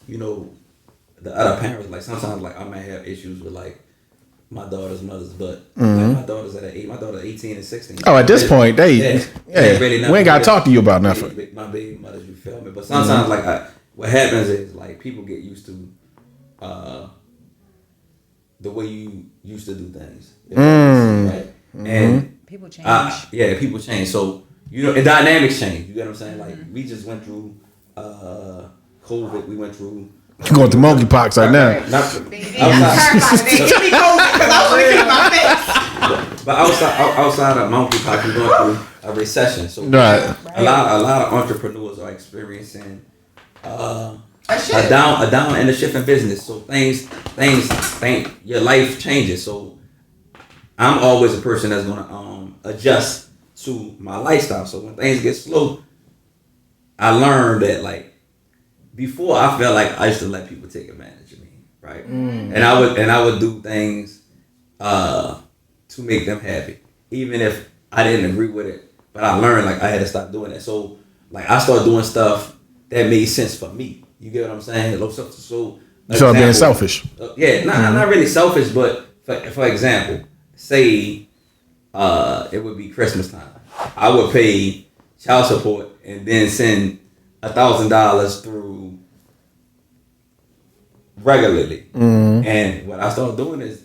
the other parents. Like sometimes like I might have issues with like my daughter's mothers, but like, my daughter's at my daughter's 18 and 16. Oh, at this point, they really we ain't gotta talk to you about nothing. My baby mothers, you feel me? But sometimes like what happens is like people get used to the way you used to do things, right? And people change. People change. So and dynamics change. You get what I'm saying? Like we just went through COVID. We went through. You're going through monkeypox right now. But outside of monkeypox, we're going through a recession. So Right. a lot of entrepreneurs are experiencing a down and a shift in business. So things your life changes. So I'm always a person that's gonna adjust to my lifestyle. So when things get slow, I learned that like before I felt like I used to let people take advantage of me, right? And I would do things to make them happy, even if I didn't agree with it. But I learned like I had to stop doing that. So like I started doing stuff that made sense for me. You get what I'm saying? So You start being selfish. Not really selfish, but for example, say it would be Christmas time. I would pay child support and then send $1,000 through regularly. And what I started doing is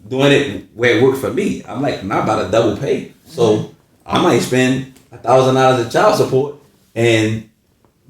doing it where it worked for me. I'm like, I'm not about to double pay. So I might spend $1,000 in child support, and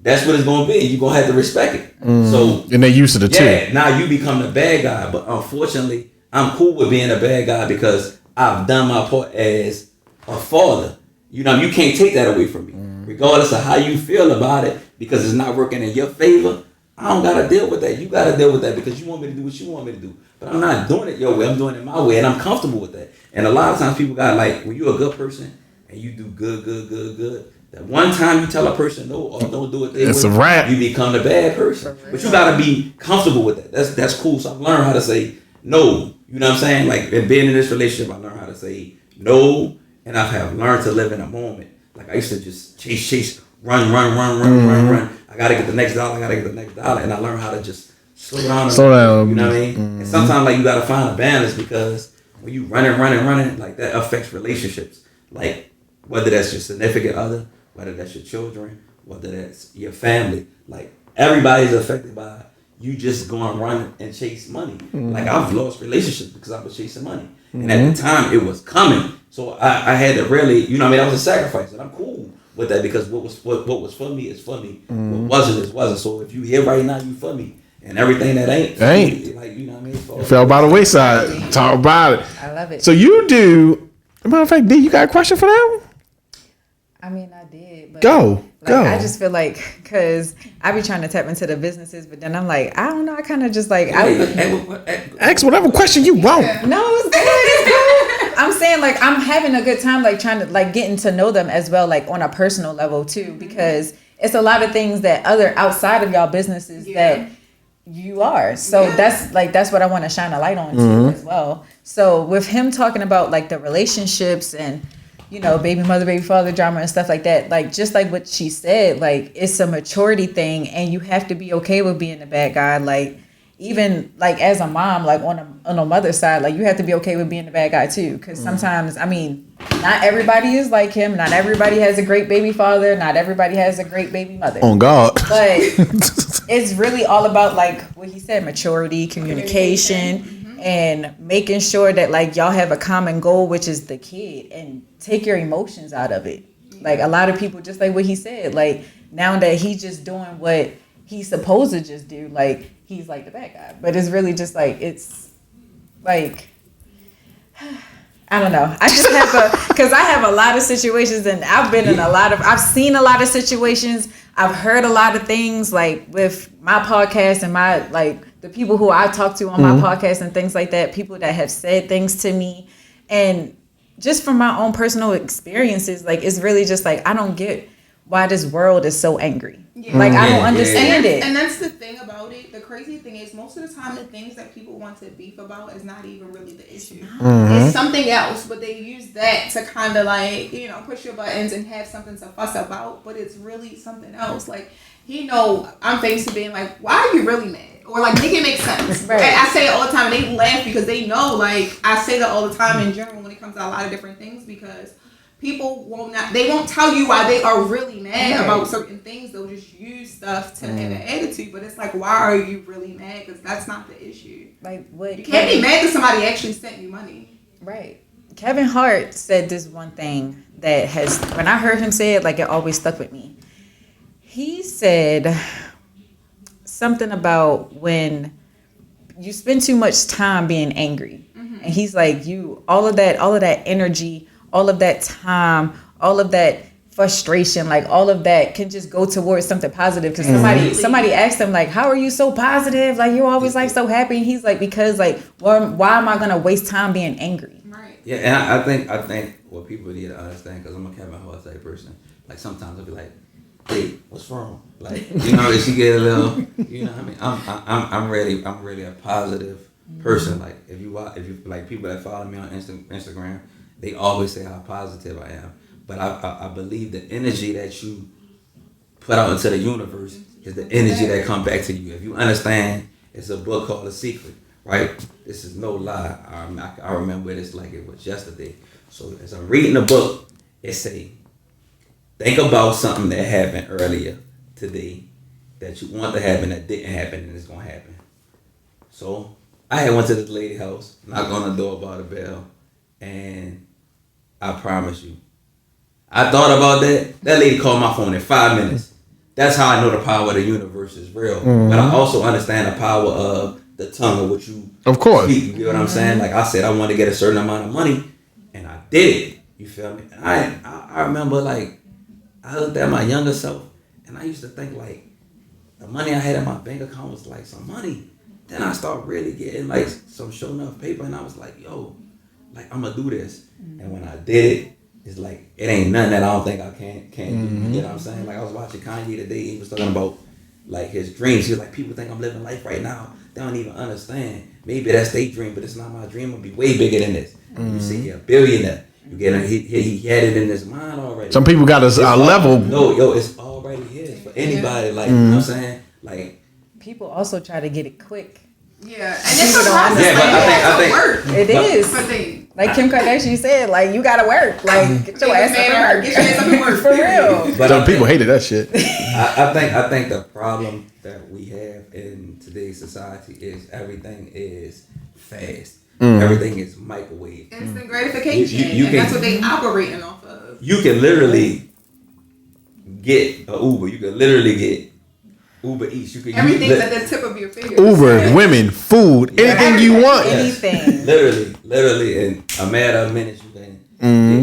that's what it's gonna be. You're gonna have to respect it. So And they used to the yeah, now you become the bad guy. But unfortunately, I'm cool with being a bad guy because I've done my part as a father. You know, you can't take that away from me. Regardless of how you feel about it, because it's not working in your favor, I don't gotta deal with that. You gotta deal with that because you want me to do what you want me to do. But I'm not doing it your way. I'm doing it my way, and I'm comfortable with that. And a lot of times people got like, when you're a good person and you do good, that one time you tell a person no or don't do it, It's a wrap. you become the bad person. But you gotta be comfortable with that. That's cool. So I've learned how to say no. You know what I'm saying? Like, in being in this relationship, I learned how to say no, and I have learned to live in a moment. Like, I used to just chase, run. I gotta get the next dollar. And I learned how to just slow down. You know what I mean? And sometimes, like, you gotta find a balance, because when you running, like, that affects relationships. Like, whether that's your significant other, whether that's your children, whether that's your family. Like, everybody's affected by you just going run and chase money. Like, I've lost relationships because I was chasing money. And at the time, it was coming. So I had to really, you know what I mean? That was a sacrifice. And I'm cool with that, because what was for me is for me. What wasn't is wasn't. So if you here right now, you for me. And everything that ain't. Like, you know what I mean? It fell by the wayside. Talk about it. I love it. So you do. Matter of fact, D, you got a question for that one? I mean, I did. But Go. I just feel like, because I be trying to tap into the businesses, but then I'm like, I don't know. I kind of just like, Ask whatever question you want. no, it's good. It's cool. I'm saying, like, I'm having a good time, like, trying to, like, getting to know them as well, like, on a personal level too, because it's a lot of things that other outside of y'all businesses that you are. So that's what I want to shine a light on too as well. So with him talking about, like, the relationships and, you know, baby mother, baby father drama and stuff like that, like, just like what she said, like, it's a maturity thing, and you have to be okay with being the bad guy. Like, even, like, as a mom, like, on a mother's side, like, you have to be okay with being the bad guy too, because sometimes, I mean, not everybody is like him, not everybody has a great baby father, not everybody has a great baby mother. On God. But it's really all about, like what he said, maturity, communication, and making sure that, like, y'all have a common goal, which is the kid, and take your emotions out of it. Like, a lot of people, just like what he said, like, now that he's just doing what he's supposed to just do, like, he's like the bad guy. But it's really just like, it's like, I don't know. I just have because I have a lot of situations, and I've been in I've seen a lot of situations. I've heard a lot of things, like, with my podcast and my, like, the people who I talk to on my podcast and things like that, people that have said things to me. And just from my own personal experiences, like, it's really just like, I don't get why this world is so angry. Like, I don't understand it. And that's the thing about it. The crazy thing is, most of the time, the things that people want to beef about is not even really the issue. It's something else, but they use that to kind of, like, you know, push your buttons and have something to fuss about. But it's really something else. Like, you know, I'm famous for being like, why are you really mad? Or, like, make it make sense. Right. And I say it all the time, and they laugh because they know, like, I say that all the time in general when it comes to a lot of different things, because people won't tell you why they are really mad about certain things. They'll just use stuff to have an attitude. But it's like, why are you really mad? Because that's not the issue. Like, what you can't be mad that somebody actually sent you money. Right. Kevin Hart said this one thing that has, when I heard him say it, like, it always stuck with me. He said something about when you spend too much time being angry. And he's like, all of that energy, all of that time, all of that frustration, like, all of that can just go towards something positive. Because somebody asked him, like, how are you so positive? Like, you're always, like, so happy. And he's like, because, like, why am I going to waste time being angry? Right. Yeah, and I think what people need to understand, because I'm a Kevin Hart type person, like, sometimes I'll be like, hey, what's wrong? Like, you know, if she get a little, you know what I mean? I'm really a positive person. Like, if you like, people that follow me on Instagram, they always say how positive I am. But I believe the energy that you put out into the universe is the energy that comes back to you. If you understand, it's a book called The Secret, right? This is no lie. I remember this like it was yesterday. So as I'm reading the book, it say, think about something that happened earlier today that you want to happen that didn't happen and it's gonna happen. So I had went to this lady house, knocked on the door about a bell, and I promise you, I thought about that. That lady called my phone in 5 minutes. That's how I know the power of the universe is real. But I also understand the power of the tongue of what you speak. You get what I'm saying? Like I said, I wanted to get a certain amount of money, and I did it. You feel me? And I remember, like, I looked at my younger self, and I used to think, like, the money I had in my bank account was like some money. Then I started really getting like some show enough paper, and I was like, yo, like I'm gonna do this. And when I did it, it's like it ain't nothing that I don't think I can't do. You know what I'm saying? Like I was watching Kanye today. He was talking about like his dreams. He was like, people think I'm living life right now. They don't even understand. Maybe that's their dream, but it's not my dream. It'll be way bigger than this. You see, you're a billionaire. You get him. He had it in his mind already. Some people got a level. No, yo, it's already his for anybody. Like you know what I'm saying? Like people also try to get it quick. Yeah, and it's a process. Yeah, but I think work. It is. Like Kim Kardashian said, like you gotta work. Like get your ass up and work. Get your ass up and work For real. But Some people hated that shit. I think the problem that we have in today's society is everything is fast. Everything is microwave. Instant gratification. You and can, that's what they operating off of. You can literally get an Uber. You can literally get Uber Eats. You can everything's at the tip of your finger. Uber, women, food, anything you want. Anything. Literally, in a matter of minutes, you can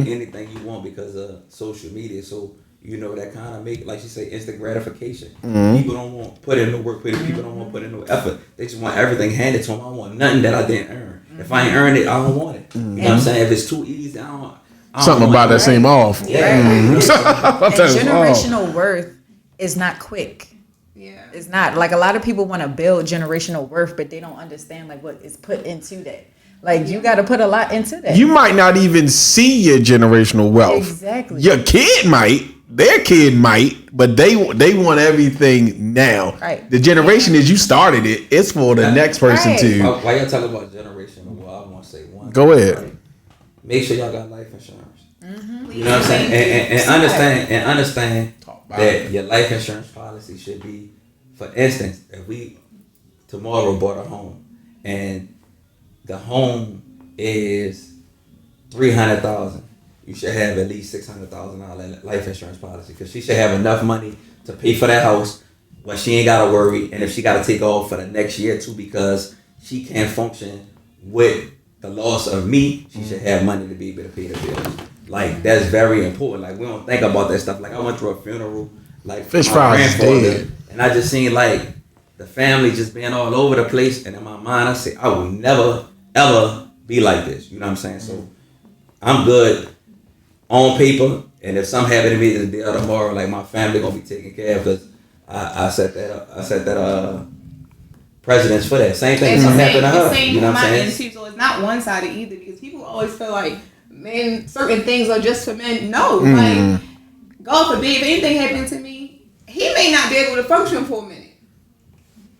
get anything you want because of social media. So you know that kind of make, like she say, instant gratification. People don't want to put in no work. People don't want to put in no effort. They just want everything handed to them. I want nothing that I didn't earn. If I ain't earned it, I don't want it. You know what I'm saying? If it's too easy, I don't Something about that seem off. Yeah. And generational worth is not quick. Yeah. It's not. Like a lot of people want to build generational worth, but they don't understand like what is put into that. Like you got to put a lot into that. You might not even see your generational wealth. Exactly. Your kid might. Their kid might, but they want everything now. Right. The generation is you started it. It's for the next person to. Why y'all talking about generational? Well, I want to say one. Go ahead. Right? Make sure y'all got life insurance. You know what I'm saying? And understand that your life insurance policy should be, for instance, if we tomorrow bought a home and the home is $300,000, you should have at least $600,000 life insurance policy because she should have enough money to pay for that house when she ain't gotta worry, and if she gotta take off for the next year too because she can't function with the loss of me, she should have money to be able to pay the bills. Like that's very important. Like we don't think about that stuff. Like I went through a funeral, like Fish my fries grandfather, dead. and I just seen like the family just being all over the place. And in my mind, I said I will never ever be like this. You know what I'm saying? So I'm good on paper, and if something happen to me today or tomorrow, like my family gonna be taken care of because I set that up. I set that precedence for that. Same thing. Something happened to her. You know what I'm saying? So it's not one sided either because people always feel like men, certain things are just for men. No, like God forbid, if anything happened to me, he may not be able to function for a minute.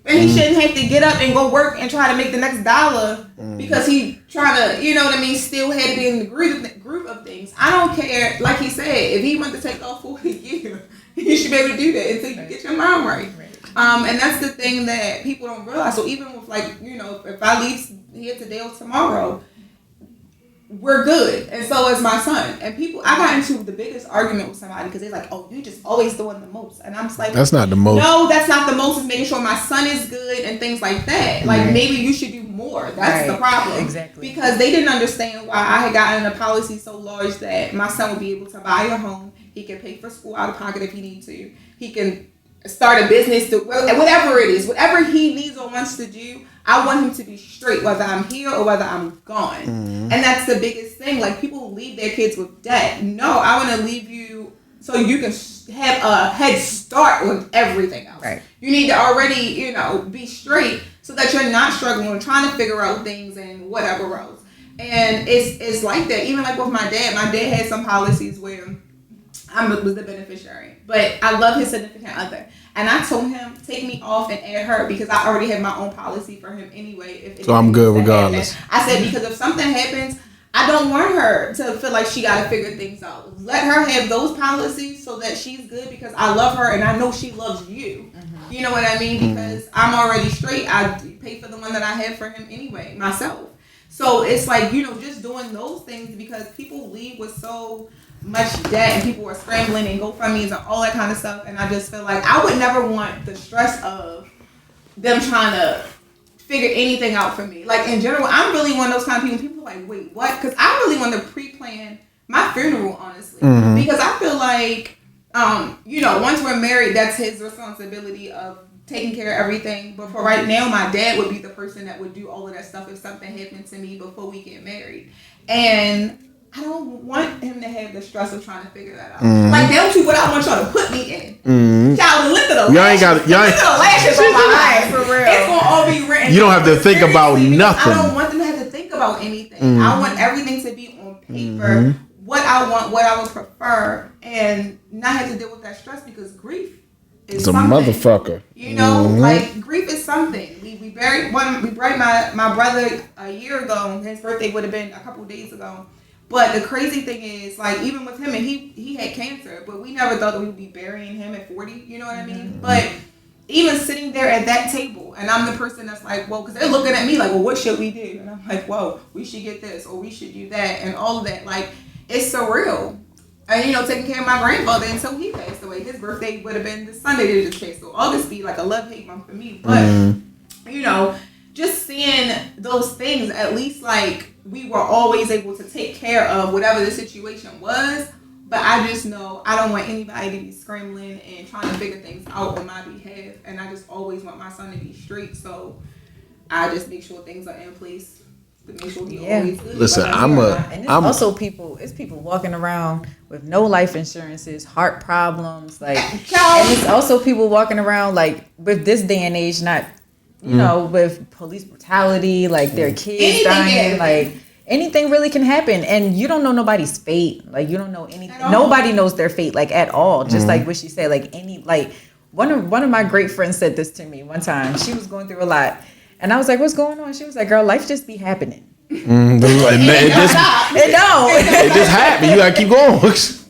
And he shouldn't have to get up and go work and try to make the next dollar because he trying to, you know what I mean, still had to be in the group of things. I don't care. Like he said, if he wants to take off for a year, you should be able to do that until you get your mind right. And that's the thing that people don't realize. So even with like, you know, if I leave here today or tomorrow, we're good. And so is my son. And I got into the biggest argument with somebody because they're like, oh, you just always doing the most. And I'm just like, that's not the most. No, that's not the most. It's making sure my son is good and things like that. Like maybe you should do more. That's the problem. Exactly. Because they didn't understand why I had gotten a policy so large that my son would be able to buy a home. He can pay for school out of pocket if he needs to. He can start a business, whatever it is, whatever he needs or wants to do. I want him to be straight, whether I'm here or whether I'm gone. And that's the biggest thing. Like, people leave their kids with debt. No, I want to leave you so you can have a head start with everything else. Right. You need to already, you know, be straight so that you're not struggling or trying to figure out things and whatever else. And it's like that. Even like with my dad had some policies where I was the beneficiary. But I love his significant other. And I told him, take me off and add her because I already have my own policy for him anyway. So I'm good regardless. I said, because if something happens, I don't want her to feel like she got to figure things out. Let her have those policies so that she's good because I love her and I know she loves you. Mm-hmm. You know what I mean? Because I'm already straight. I pay for the one that I have for him anyway, myself. So it's like, just doing those things because people leave with so much debt and people are scrambling and GoFundMe's and all that kind of stuff. And I just feel like I would never want the stress of them trying to figure anything out for me. Like in general, I'm really one of those kind of people are like, wait, what? Because I really want to pre-plan my funeral, honestly. Mm-hmm. Because I feel like, once we're married, that's his responsibility of taking care of everything. But for right now, my dad would be the person that would do all of that stuff if something happened to me before we get married. And I don't want him to have the stress of trying to figure that out. Mm-hmm. Like, down to what I want y'all to put me in. Mm-hmm. Y'all lift the lashes on my eyes, for real. It's going to all be written. You don't have to think about nothing. I don't want them to have to think about anything. Mm-hmm. I want everything to be on paper, what I want, what I would prefer, and not have to deal with that stress because grief is it's something. A motherfucker. Like, grief is something. We buried my brother a year ago. His birthday would have been a couple of days ago. But the crazy thing is, like, even with him, and he had cancer, but we never thought that we would be burying him at 40, you know what I mean? Mm-hmm. But even sitting there at that table, and I'm the person that's like, well, because they're looking at me like, well, what should we do? And I'm like, well, we should get this, or we should do that, and all of that. Like, it's surreal. And, taking care of my grandfather until he passed away. His birthday would have been this Sunday that just passed. So August be like a love-hate month for me. But, just seeing those things, at least, like, we were always able to take care of whatever the situation was. But I just know I don't want anybody to be scrambling and trying to figure things out on my behalf. And I just always want my son to be straight. So I just make sure things are in place to make sure he always good. Listen, also people walking around with no life insurances, heart problems, like, and it's also people walking around like with this day and age, not with police brutality, like their kids dying, like anything really can happen, and you don't know nobody's fate. Like, you don't know anything. Nobody knows their fate, like, at all. Just like what she said, like one of my great friends said this to me one time. She was going through a lot. And I was like, what's going on? She was like, girl, life just be happening. It just happened. You gotta keep going.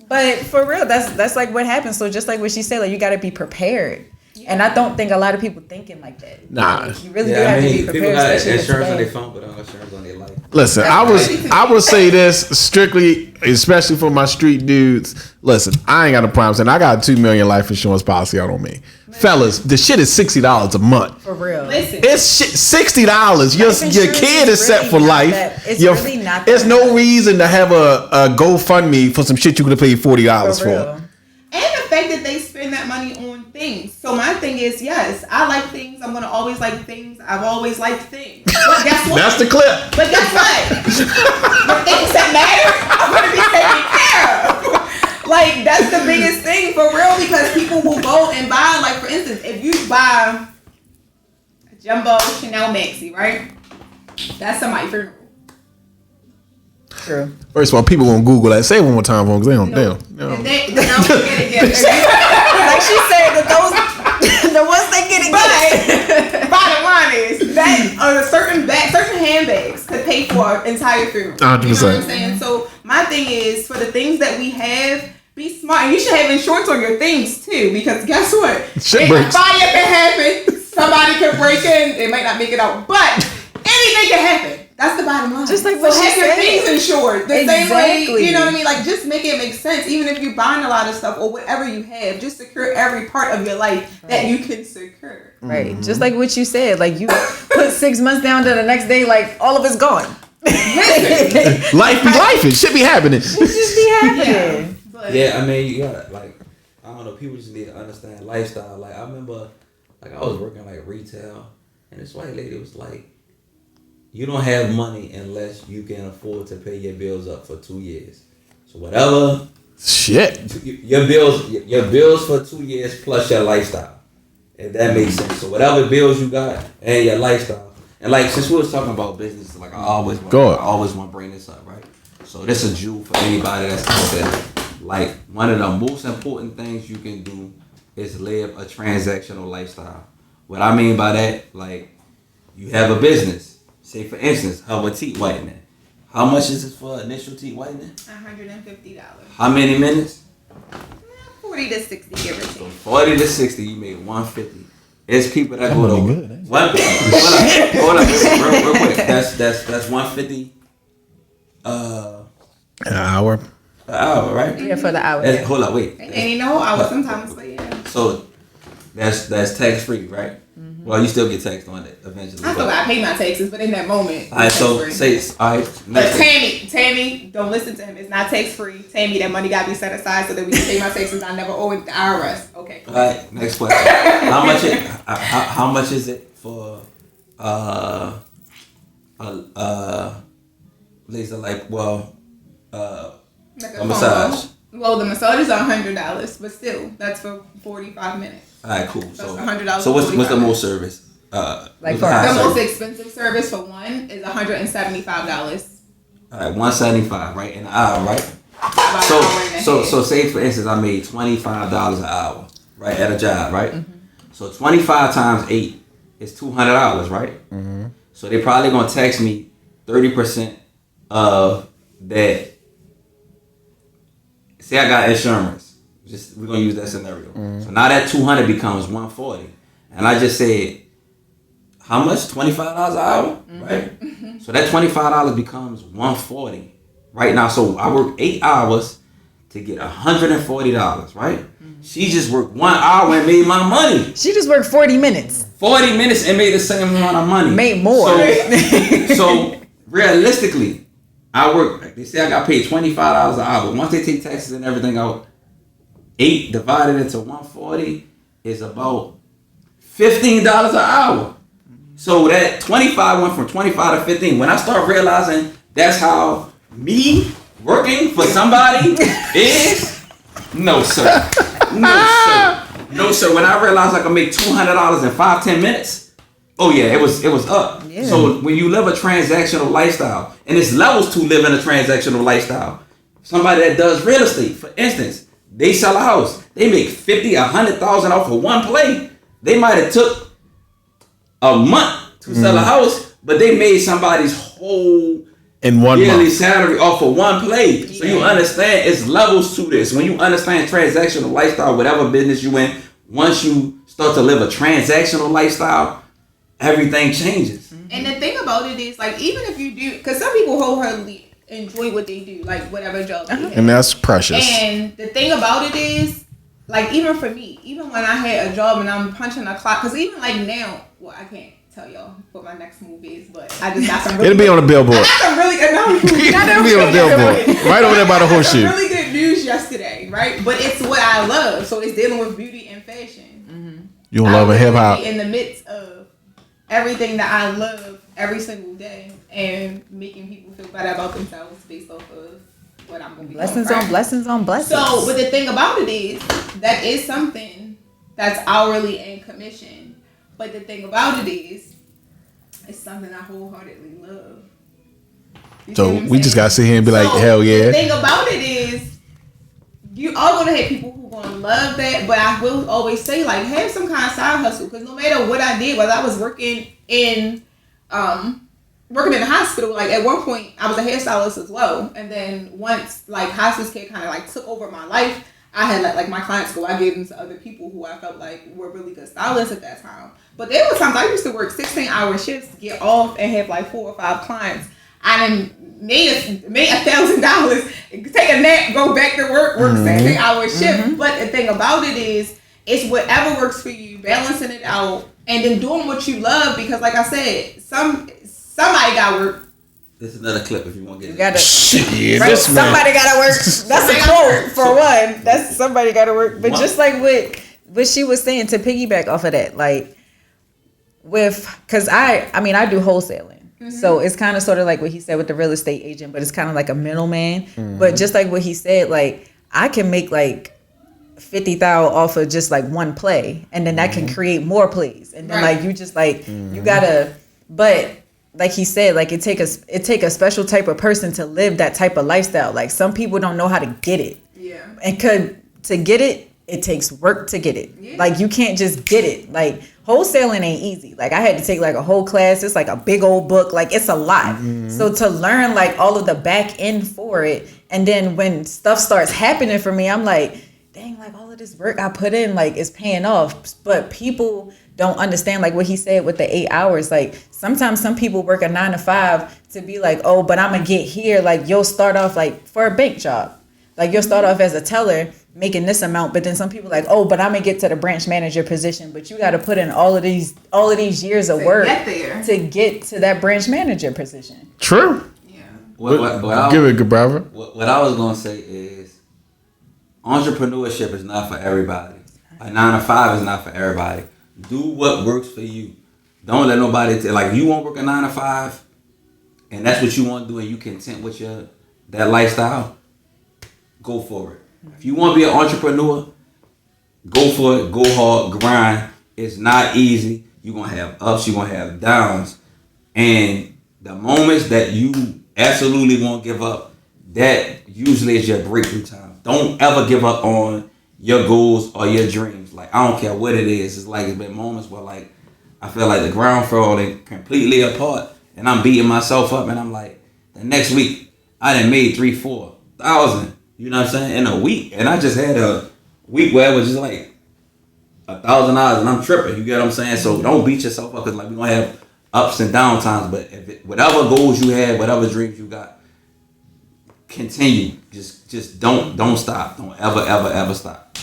But for real, that's like what happens. So just like what she said, like, you gotta be prepared. Yeah. And I don't think a lot of people thinking like that. Nah. You really do have to be prepared. People got insurance on their phone, but don't insurance on their life. Listen, I would say this strictly, especially for my street dudes. Listen, I ain't got a problem saying I got a $2 million life insurance policy out on me. Fellas, the shit is $60 a month. For real. Listen. It's $60. Your kid is set for life. It's really not that. There's no reason to have a GoFundMe for some shit you could have paid $40 for. And the fact that they spend that money on things. So my thing is, yes, I like things. I'm going to always like things. I've always liked things. But guess what? That's the clip. But guess what? The things that matter, I'm going to be taking care of. Like, that's the biggest thing for real, because people will go and buy, like, for instance, if you buy a jumbo Chanel Maxi, right? That's somebody's funeral. True. First of all, people gonna Google that. Say it one more time, because they don't. Like she said, that the ones they get again. But bottom line is that certain handbags could pay for an entire funeral. 100%. You know what I'm saying? So my thing is, for the things that we have, be smart. And you should have insurance on your things too, because guess what? Shit breaks. Fire can happen. Somebody could break in. They might not make it out, but anything can happen. That's the bottom line. Just like what she have your said. things insured. The same way, you know what I mean? Like, just make it make sense. Even if you're buying a lot of stuff or whatever you have, just secure every part of your life that you can secure. Right. Mm-hmm. Just like what you said. Like, you put 6 months down to the next day, like, all of it's gone. Life be life. It should be happening. It just be happening. Yeah, I mean, you gotta, like, I don't know, people just need to understand lifestyle. Like, I remember, like, I was working, like, retail, and this white lady was like, you don't have money unless you can afford to pay your bills up for 2 years. So whatever. Shit. Your bills for 2 years plus your lifestyle. If that makes sense. So whatever bills you got and your lifestyle. And like, since we was talking about business, like, I always want to bring this up, right? So this is a jewel for anybody that's out there. Like, one of the most important things you can do is live a transactional lifestyle. What I mean by that, like, you have a business. Say, for instance, her teeth whitening. How much is it for initial teeth whitening? $150. How many minutes? 40 to 60, give or take. 40 to 60, you made 150. It's people that go to good, ain't it? hold up, real quick. That's 150 An hour. an hour, right? Yeah, for the hour. Hold up, wait. And you know, I was sometimes, but yeah. So that's tax free, right? Well, you still get taxed on it eventually. I still gotta pay my taxes, but in that moment. All right, so tax-free. all right. But Next thing. Tammy, don't listen to him. It's not tax free. Tammy, that money gotta be set aside so that we can pay my taxes. I never owe it to the IRS. Okay. All right, next question. How much is it for laser like Like a massage? Well, the massage is $100, but still, that's for 45 minutes. All right, cool. That's So $100. so what's the 45 most service? Like what's for the high The most service? expensive service for one is $175. All right, 175, right, in an hour, right? About an hour and a So half. say for instance, I made $25 an hour, right, at a job, right? So 25 times 8 is $200, right? So they probably gonna tax me 30% of that. Say I got insurance. Just we're gonna use that scenario. So now that 200 becomes 140, and I just said, how much? $25 an hour, right? So that $25 becomes 140 right now. So I work 8 hours to get $140, right? She just worked 1 hour and made my money. She just worked 40 minutes. 40 minutes and made the same amount of money. Made more. So realistically, I work. They say I got paid $25 an hour. Once they take taxes and everything out, 8 divided into 140 is about $15 an hour. So that 25 went from 25 to 15. When I start realizing that's how me working for somebody is, no sir, no sir, no sir. When I realized I could make $200 in 5-10 minutes, oh yeah, it was up. Yeah. So when you live a transactional lifestyle, and it's levels to living a transactional lifestyle. Somebody that does real estate, for instance, they sell a house, they make $50,000, $100,000 off of one play. They might have took a month to sell a house, but they made somebody's whole In 1 yearly month. salary off of one play. So you understand it's levels to this. When you understand transactional lifestyle, whatever business you in, once you start to live a transactional lifestyle, everything changes. And the thing about it is, like, even if you do, because some people wholeheartedly enjoy what they do, like whatever job they have. And that's precious. And the thing about it is, like, even for me, even when I had a job and I'm punching a clock, because even like now, well, I can't tell y'all what my next move is, but I just got some really It'll be on the billboard. I got some really good It'll be on the billboard. Right over there by the horseshoe. Some really good news yesterday, right? But it's what I love, so it's dealing with beauty and fashion. You don't love a hip hop. In the midst of everything that I love every single day and making people feel better about themselves based off of what I'm going to be Blessings doing, on right? blessings on blessings. So, but the thing about it is, that is something that's hourly and commission. But the thing about it is, it's something I wholeheartedly love. You see So what I'm we just saying? gotta sit here and be like, So, hell The yeah. thing about it is, you are going to have people who are going to love that, but I will always say, like, have some kind of side hustle, because no matter what I did, whether I was working in the hospital, like at one point I was a hairstylist as well, and then once like hospice care kind of like took over my life, I had like my clients go, I gave them to other people who I felt like were really good stylists at that time. But there were times I used to work 16-hour shifts, get off, and have like 4 or 5 clients. I done made $1,000, take a nap, go back to work 16-hour shift. But the thing about it is, it's whatever works for you, balancing it out, and then doing what you love. Because like I said, somebody got work. This is another clip if you want to get it. gotta, Shit, right? this man. Somebody gotta work. That's a quote for one. That's somebody gotta work. But just like what she was saying, to piggyback off of that, like because I mean I do wholesaling. So it's kind of sort of like what he said with the real estate agent, but it's kind of like a middleman. But just like what he said, like I can make like 50,000 off of just like one play, and then that can create more plays, and then like you just like you gotta. But like he said, like it take a special type of person to live that type of lifestyle. Like some people don't know how to get it, Yeah. and to get it, it takes work to get it. Yeah. Like you can't just get it. Like wholesaling ain't easy. Like I had to take like a whole class. It's like a big old book. Like it's a lot. So to learn like all of the back end for it, and then when stuff starts happening for me, I'm like, dang, like all of this work I put in like is paying off. But people don't understand like what he said with the 8 hours. Like sometimes some people work a 9 to 5 to be like, oh, but I'm gonna get here. Like you'll start off like for a bank job. Like you'll start off as a teller making this amount, but then some people like, oh, but I'm gonna get to the branch manager position. But you got to put in all of these years of work to get to that branch manager position. True. Yeah. Give it a good brother. What I was gonna say is, entrepreneurship is not for everybody. A 9 to 5 is not for everybody. Do what works for you. Don't let nobody like you won't work a 9 to 5, and that's what you want to do, and you content with that lifestyle. Go for it. If you want to be an entrepreneur, go for it. Go hard, grind. It's not easy. You're going to have ups, you're going to have downs. And the moments that you absolutely won't give up, that usually is your breakthrough time. Don't ever give up on your goals or your dreams. Like, I don't care what it is. It's like it's been moments where, like, I feel like the ground falling completely apart. And I'm beating myself up. And I'm like, the next week, I done made 3,000-4,000. You know what I'm saying? In a week. And I just had a week where it was just like $1,000 and I'm tripping. You get what I'm saying? So don't beat yourself up because like we're going to have ups and down times. But whatever goals you have, whatever dreams you got, continue. Just don't stop. Don't ever stop.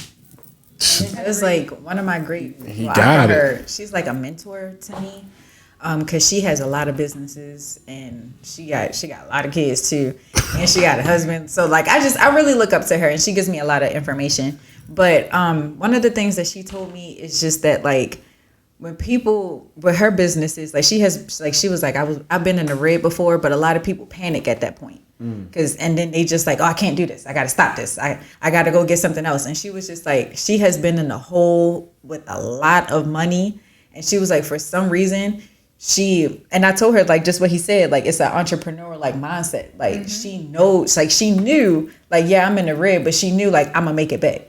It was like one of my great. He got it. She's like a mentor to me, because she has a lot of businesses and she got a lot of kids too, and she got a husband. So like I really look up to her, and she gives me a lot of information. But one of the things that she told me is just that like when people with her businesses, like she was like I've been in the red before, but a lot of people panic at that point. And then they just like, oh, I can't do this. I got to stop this. I got to go get something else. And she was just like, she has been in the hole with a lot of money. And she was like, for some reason, and I told her like just what he said, like it's an entrepreneur like mindset. Like she knows, like she knew like, yeah, I'm in the red, but she knew like I'm gonna make it back.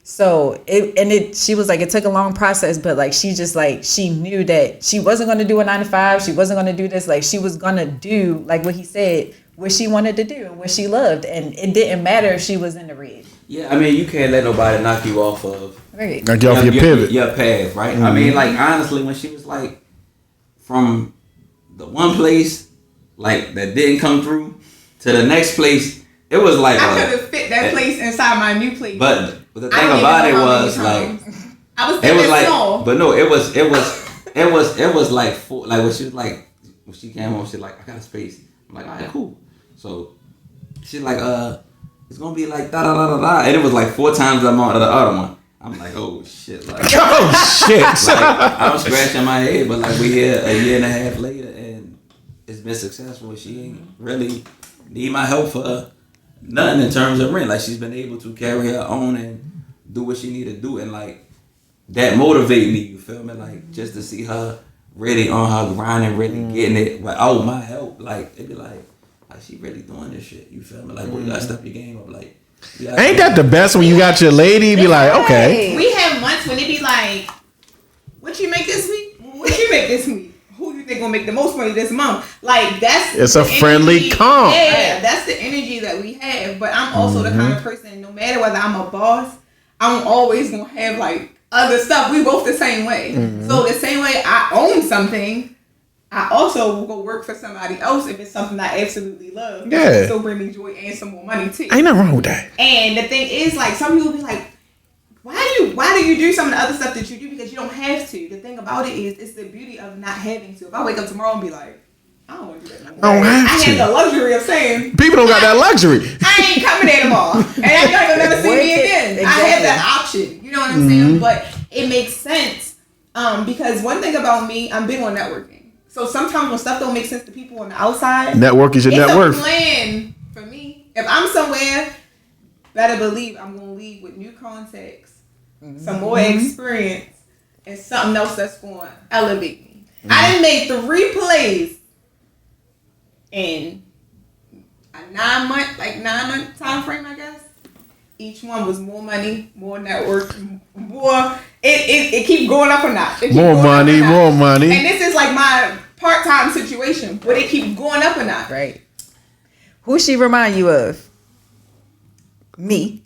So she was like, it took a long process, but like she just like she knew that she wasn't gonna do a 9 to 5. She wasn't gonna do this. Like she was gonna do like what he said, what she wanted to do and what she loved, and it didn't matter if she was in the red. Yeah, I mean, you can't let nobody knock you off of knock you off your pivot, your path, right? I mean, like honestly, when she was like from the one place like that didn't come through to the next place, it was like I could have fit that place inside my new place. But the thing about it was like I was like small. But no, it was like like when she was like when she came home, she like I got a space. I'm like, all right, cool. So she's like, it's gonna be like da da da da da, and it was like 4 times the amount of the other one. I'm like, oh shit, like oh shit. Like, I'm scratching my head, but like we here a year and a half later, and it's been successful. She ain't really need my help for nothing in terms of rent. Like she's been able to carry her own and do what she need to do, and like that motivate me. You feel me? Like just to see her really on her grind and really getting it without my help. Like it'd be like she really doing this shit. You feel me? Like well, you gotta step your game up. Like ain't that the best when you got your lady? Be like, okay. We have months when it be like, what you make this week? What you make this week? Who do you think gonna make the most money this month? Like it's a friendly comp. Yeah, that's the energy that we have. But I'm also the kind of person, no matter whether I'm a boss, I'm always gonna have like other stuff. We both the same way. So the same way I own something, I also will go work for somebody else if it's something I absolutely love. Yeah. So bring me joy and some more money too. Ain't nothing wrong with that. And the thing is, like, some people be like, why do you do some of the other stuff that you do? Because you don't have to. The thing about it is, it's the beauty of not having to. If I wake up tomorrow and be like, I don't want to do that no more. I don't have I to. have the luxury of saying, People don't got that luxury. I ain't coming there tomorrow. And I know you'll never see me again. Exactly. I have that option. You know what I'm saying? But it makes sense. Because one thing about me, I'm big on networking. So sometimes when stuff don't make sense to people on the outside, Network is your net worth. It's a plan for me. If I'm somewhere, better believe I'm going to leave with new contacts, some more experience, and something else that's going to elevate me. I done made 3 plays in a 9 month time frame, I guess. each one was more money, more network, more. It keep going up a notch. More money. And this is like my part-time situation, but it keep going up a notch. Right. Who she remind you of? Me.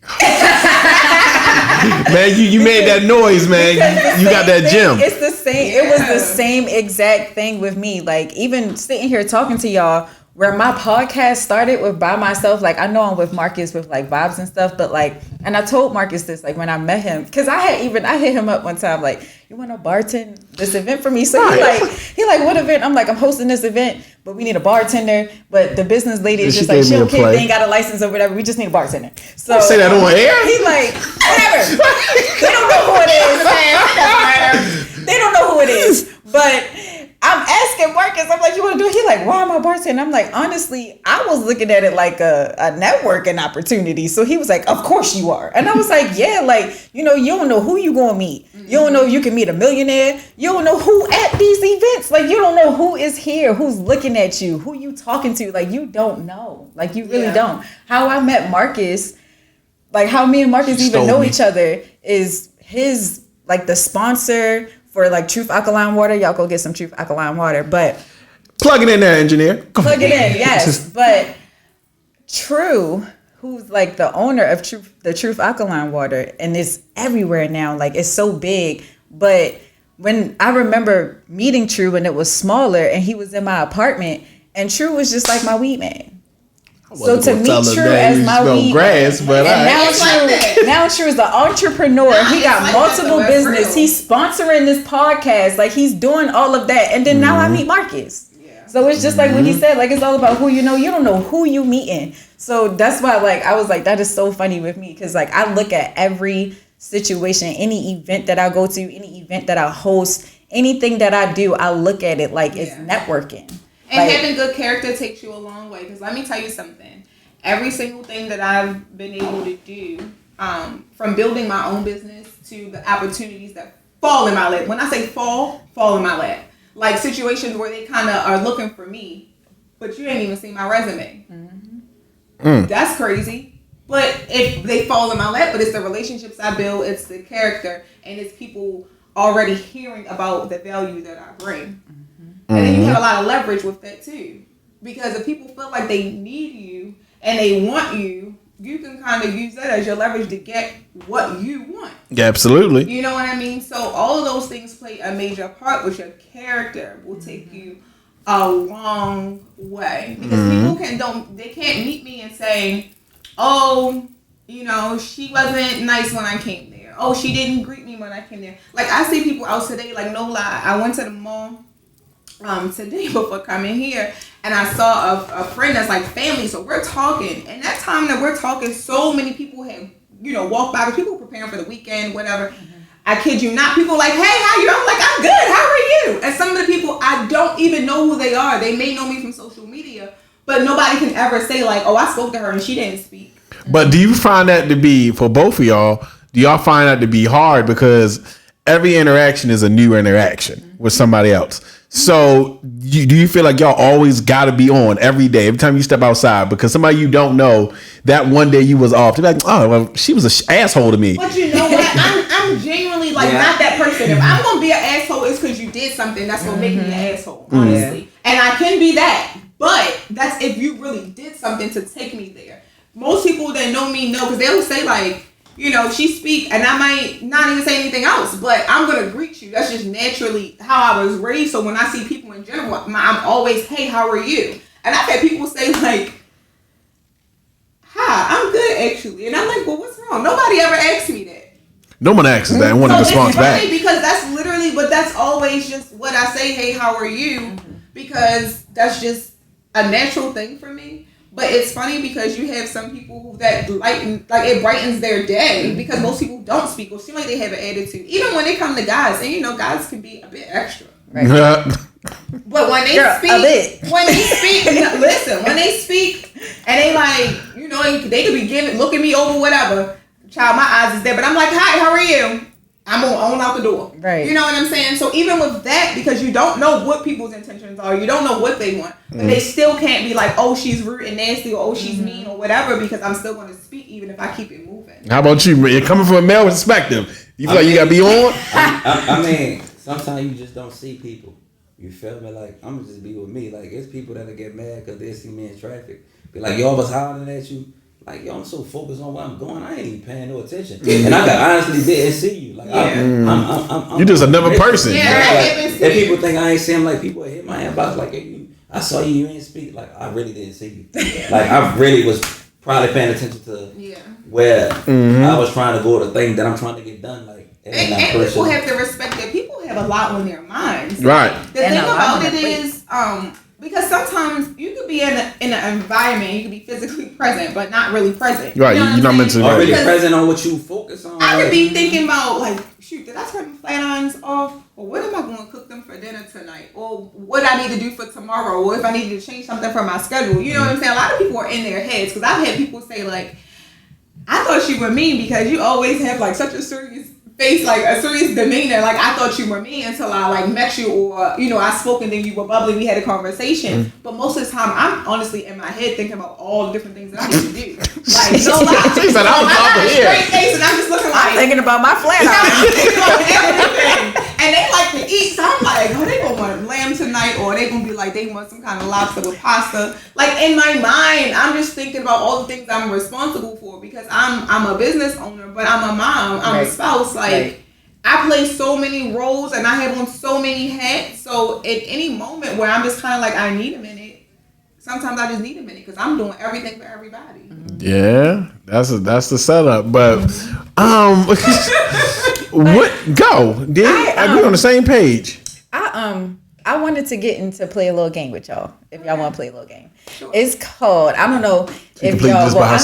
Man, you made that noise, man. You got that gym. It's the same. Yeah. It was the same exact thing with me. Like, even sitting here talking to y'all, where my podcast started with by myself. Like, I know I'm with Marcus with like vibes and stuff, but like, and I told Marcus this like when I met him, because I hit him up one time like, you want to bartend this event for me? So he like, what event? I'm like, I'm hosting this event, but we need a bartender. But the business lady is just like, she don't care if they ain't got a license or whatever. We just need a bartender. So Don't say that on air. He like, whatever. They don't know who it is. They don't know who it is. But I'm asking Marcus, I'm like, you want to do it? He like, why am I bartending? I'm like, honestly, I was looking at it like a networking opportunity. So he was like, of course you are. And I was like, yeah, like, you don't know who you going to meet. You don't know if you can meet a millionaire. You don't know who at these events. Like, you don't know who is here, who's looking at you, who you talking to. Like, you don't know. Like, you really don't. How I met Marcus, like how me and Marcus even know each other is his, like the sponsor for like Truth Alkaline Water. Y'all go get some Truth Alkaline Water. But plug it in there, engineer. Plug it in, yes. But True, who's like the owner of the Truth Alkaline Water, and it's everywhere now. Like, it's so big. But when I remember meeting True when it was smaller and he was in my apartment, and True was just like my weed man. So to meet True as my weed grass, but and now True is the entrepreneur. He got multiple business. He's sponsoring this podcast. Like, he's doing all of that. And then now I meet Marcus. Yeah. So it's just like when he said, like, it's all about who you know. You don't know who you meeting. So that's why, like, I was like, that is so funny with me. Because, like, I look at every situation, any event that I go to, any event that I host, anything that I do, I look at it like it's networking. And like, having good character takes you a long way. Because let me tell you something. Every single thing that I've been able to do, from building my own business to the opportunities that fall in my lap. When I say fall in my lap. Like situations where they kind of are looking for me, but you ain't even seen my resume. That's crazy. But if they fall in my lap, but it's the relationships I build, it's the character, and it's people already hearing about the value that I bring. And then you have a lot of leverage with that too. Because if people feel like they need you and they want you, you can kind of use that as your leverage to get what you want. Yeah, absolutely. You know what I mean? So all of those things play a major part, with your character will take you a long way. Because people can't meet me and say, oh, she wasn't nice when I came there. Oh, she didn't greet me when I came there. Like, I see people out today, like, no lie. I went to the mall today before coming here, and I saw a friend that's like family, so we're talking, and that time that we're talking, so many people have walked by, people preparing for the weekend, whatever. I kid you not, people like, hey, how you? I'm like, I'm good, how are you? And some of the people, I don't even know who they are. They may know me from social media, but nobody can ever say like, oh, I spoke to her and she didn't speak. But do you find that to be, for both of y'all, do y'all find that to be hard? Because every interaction is a new interaction with somebody else. So do you feel like y'all always got to be on every day, every time you step outside? Because somebody you don't know, that one day you was off, to be like, oh, well, she was an asshole to me. But you know what? I'm genuinely like not that person. If I'm going to be an asshole, it's because you did something that's going to make me an asshole, honestly. And I can be that. But that's if you really did something to take me there. Most people that know me know, because they'll say like, she speak, and I might not even say anything else, but I'm going to greet you. That's just naturally how I was raised. So when I see people in general, I'm always, hey, how are you? And I've had people say like, hi, I'm good actually. And I'm like, well, what's wrong? Nobody ever asked me that. No one asks that and want a response back. Because that's literally, but that's always just what I say, hey, how are you? Because that's just a natural thing for me. But it's funny because you have some people that it brightens their day, because most people don't speak or seem like they have an attitude. Even when they come to guys, and guys can be a bit extra. Right? But when they speak, when they speak and they like, they could be looking me over, whatever. Child, my eyes is there, but I'm like, hi, how are you? I'm on out the door. Right. You know what I'm saying? So even with that, because you don't know what people's intentions are, you don't know what they want, but they still can't be like, oh, she's rude and nasty, or oh, she's mean, or whatever, because I'm still going to speak even if I keep it moving. How about you? You're coming from a male perspective. You feel like you got to be on? I mean, sometimes you just don't see people. You feel me? Like, I'm going to just be with me. Like, it's people that'll get mad because they see me in traffic. Be like, yo, I was hollering at you. Like, yo, I'm so focused on where I'm going, I ain't even paying no attention. And I honestly didn't see you. Like, I'm you just another person. Yeah, like, if people think I ain't see him, like, people hit my inbox, like, hey, I saw you ain't speak. Like, I really didn't see you. Like, I really was probably paying attention to where I was trying to go, the thing that I'm trying to get done. Like, and people have to respect that people have a lot on their minds. Right. The thing about it is, because sometimes you could be in an environment, you could be physically present, but not really present. Right, you're not meant to. Or really present on what you focus on. I could be thinking about, like, shoot, did I turn the flat irons off? Or what am I going to cook them for dinner tonight? Or what I need to do for tomorrow? Or if I need to change something for my schedule. You know what I'm saying? A lot of people are in their heads. Because I've had people say, like, I thought you were mean because you always have, like, such a serious face, like a serious demeanor. Like, I thought you were me until I like met you, or you know, I spoke and then you were bubbly, we had a conversation. But most of the time I'm honestly in my head thinking about all the different things that I need to do. Like, no lie. She said, I got a straight face and I'm just looking like, Thinking about my flat I'm thinking about everything. And they like to eat, so I'm like, oh, they gonna want lamb tonight, or they gonna be like, they want some kind of lobster with pasta. Like, in my mind, I'm just thinking about all the things I'm responsible for, because I'm a business owner, but I'm a mom, I'm a spouse. Like, I play so many roles and I have on so many hats. So at any moment where I'm just kind of like, I need a minute, sometimes I just need a minute because I'm doing everything for everybody. Yeah, that's the setup. But what go? Are we on the same page? I wanted to get into play a little game with y'all. If y'all want to play a little game, it's called, I don't know if y'all. Well, I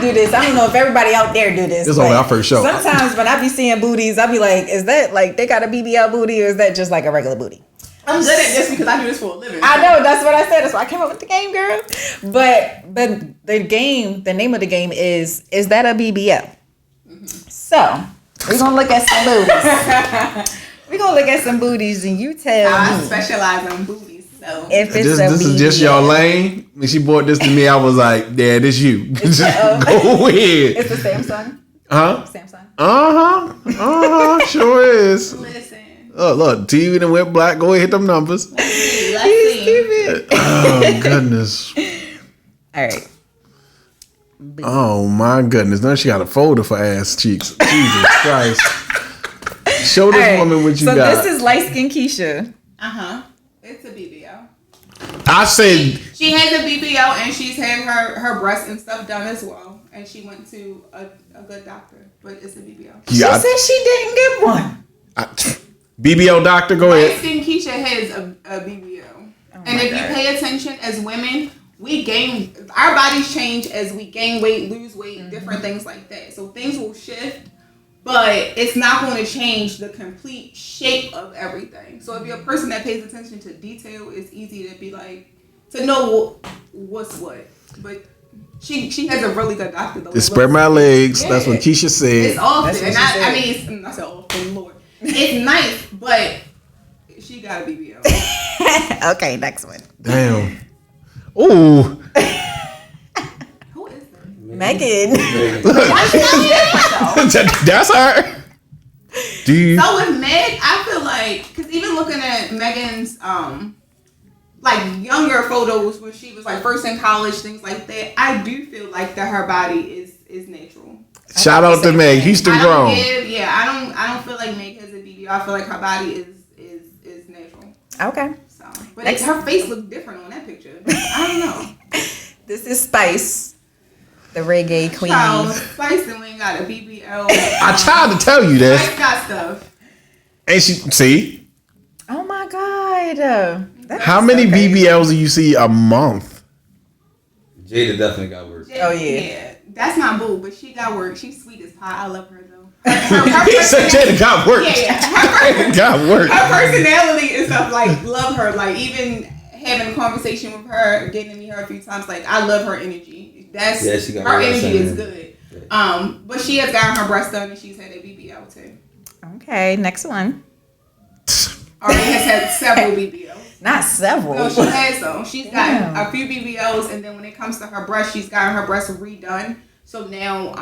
do this. I don't know if everybody out there do this. This is only our first show. Sometimes when I be seeing booties, I be like, is that like they got a BBL booty, or is that just like a regular booty? I'm good at this because I do this for a living. I know, that's what I said. That's why I came up with the game, girl. But the game, the name of the game is that a BBL? So we're gonna look at some booties. We're gonna look at some booties and you tell me. I specialize in booties, so if it's this is just your lane. When she brought this to me, I was like, yeah, this you. Just go ahead. It's the Samsung. Huh? Samsung. Sure is. Listen. Oh, look, TV that went black. Go ahead, hit them numbers. Let's see. Oh, goodness. All right. Oh, my goodness. Now she got a folder for ass cheeks. Jesus Christ. Show this woman what you got. So this is light skin Keisha. It's a BBL. I said she has a BBL and she's had her breasts and stuff done as well. And she went to a good doctor, but it's a BBL. She said she didn't get one. BBL doctor, go ahead. Light skin Keisha has a BBL. And if you pay attention as women, our bodies change as we gain weight, lose weight, different things like that. So things will shift. But it's not going to change the complete shape of everything. So if you're a person that pays attention to detail, it's easy to be like, to know what's what. But she has a really good doctor though. Just spread my legs. Yeah. That's what Keisha said. It's often. I said often, Lord. It's nice, but she got a BBL. Okay, next one. Damn. Ooh. Megan. That's her. So with Meg, I feel like, because even looking at Megan's like younger photos when she was like first in college, things like that, I do feel like that her body is natural. Shout out to Meg, Houston grown. I don't feel like Meg has a BBL. I feel like her body is natural. Okay. So, but her face looks different on that picture. I don't know. This is Spice. The reggae queen. Spice and we ain't got a BBL. I tried to tell you that. Spice got stuff. And she, see? Oh my God. How many BBLs do you see a month? Jada definitely got work. Oh yeah. That's my boo, but she got work. She's sweet as pie. I love her though. He said Jada got work. Yeah. Got work. Her personality and stuff, like, love her. Like, even having a conversation with her, getting to meet her a few times, like, I love her energy. She got her energy is good. But she has gotten her breast done and she's had a BBL too. Okay, next one. Already has had several BBLs. Not several. No, she has though. She's gotten a few BBLs, and then when it comes to her breast, she's gotten her breast redone. So now,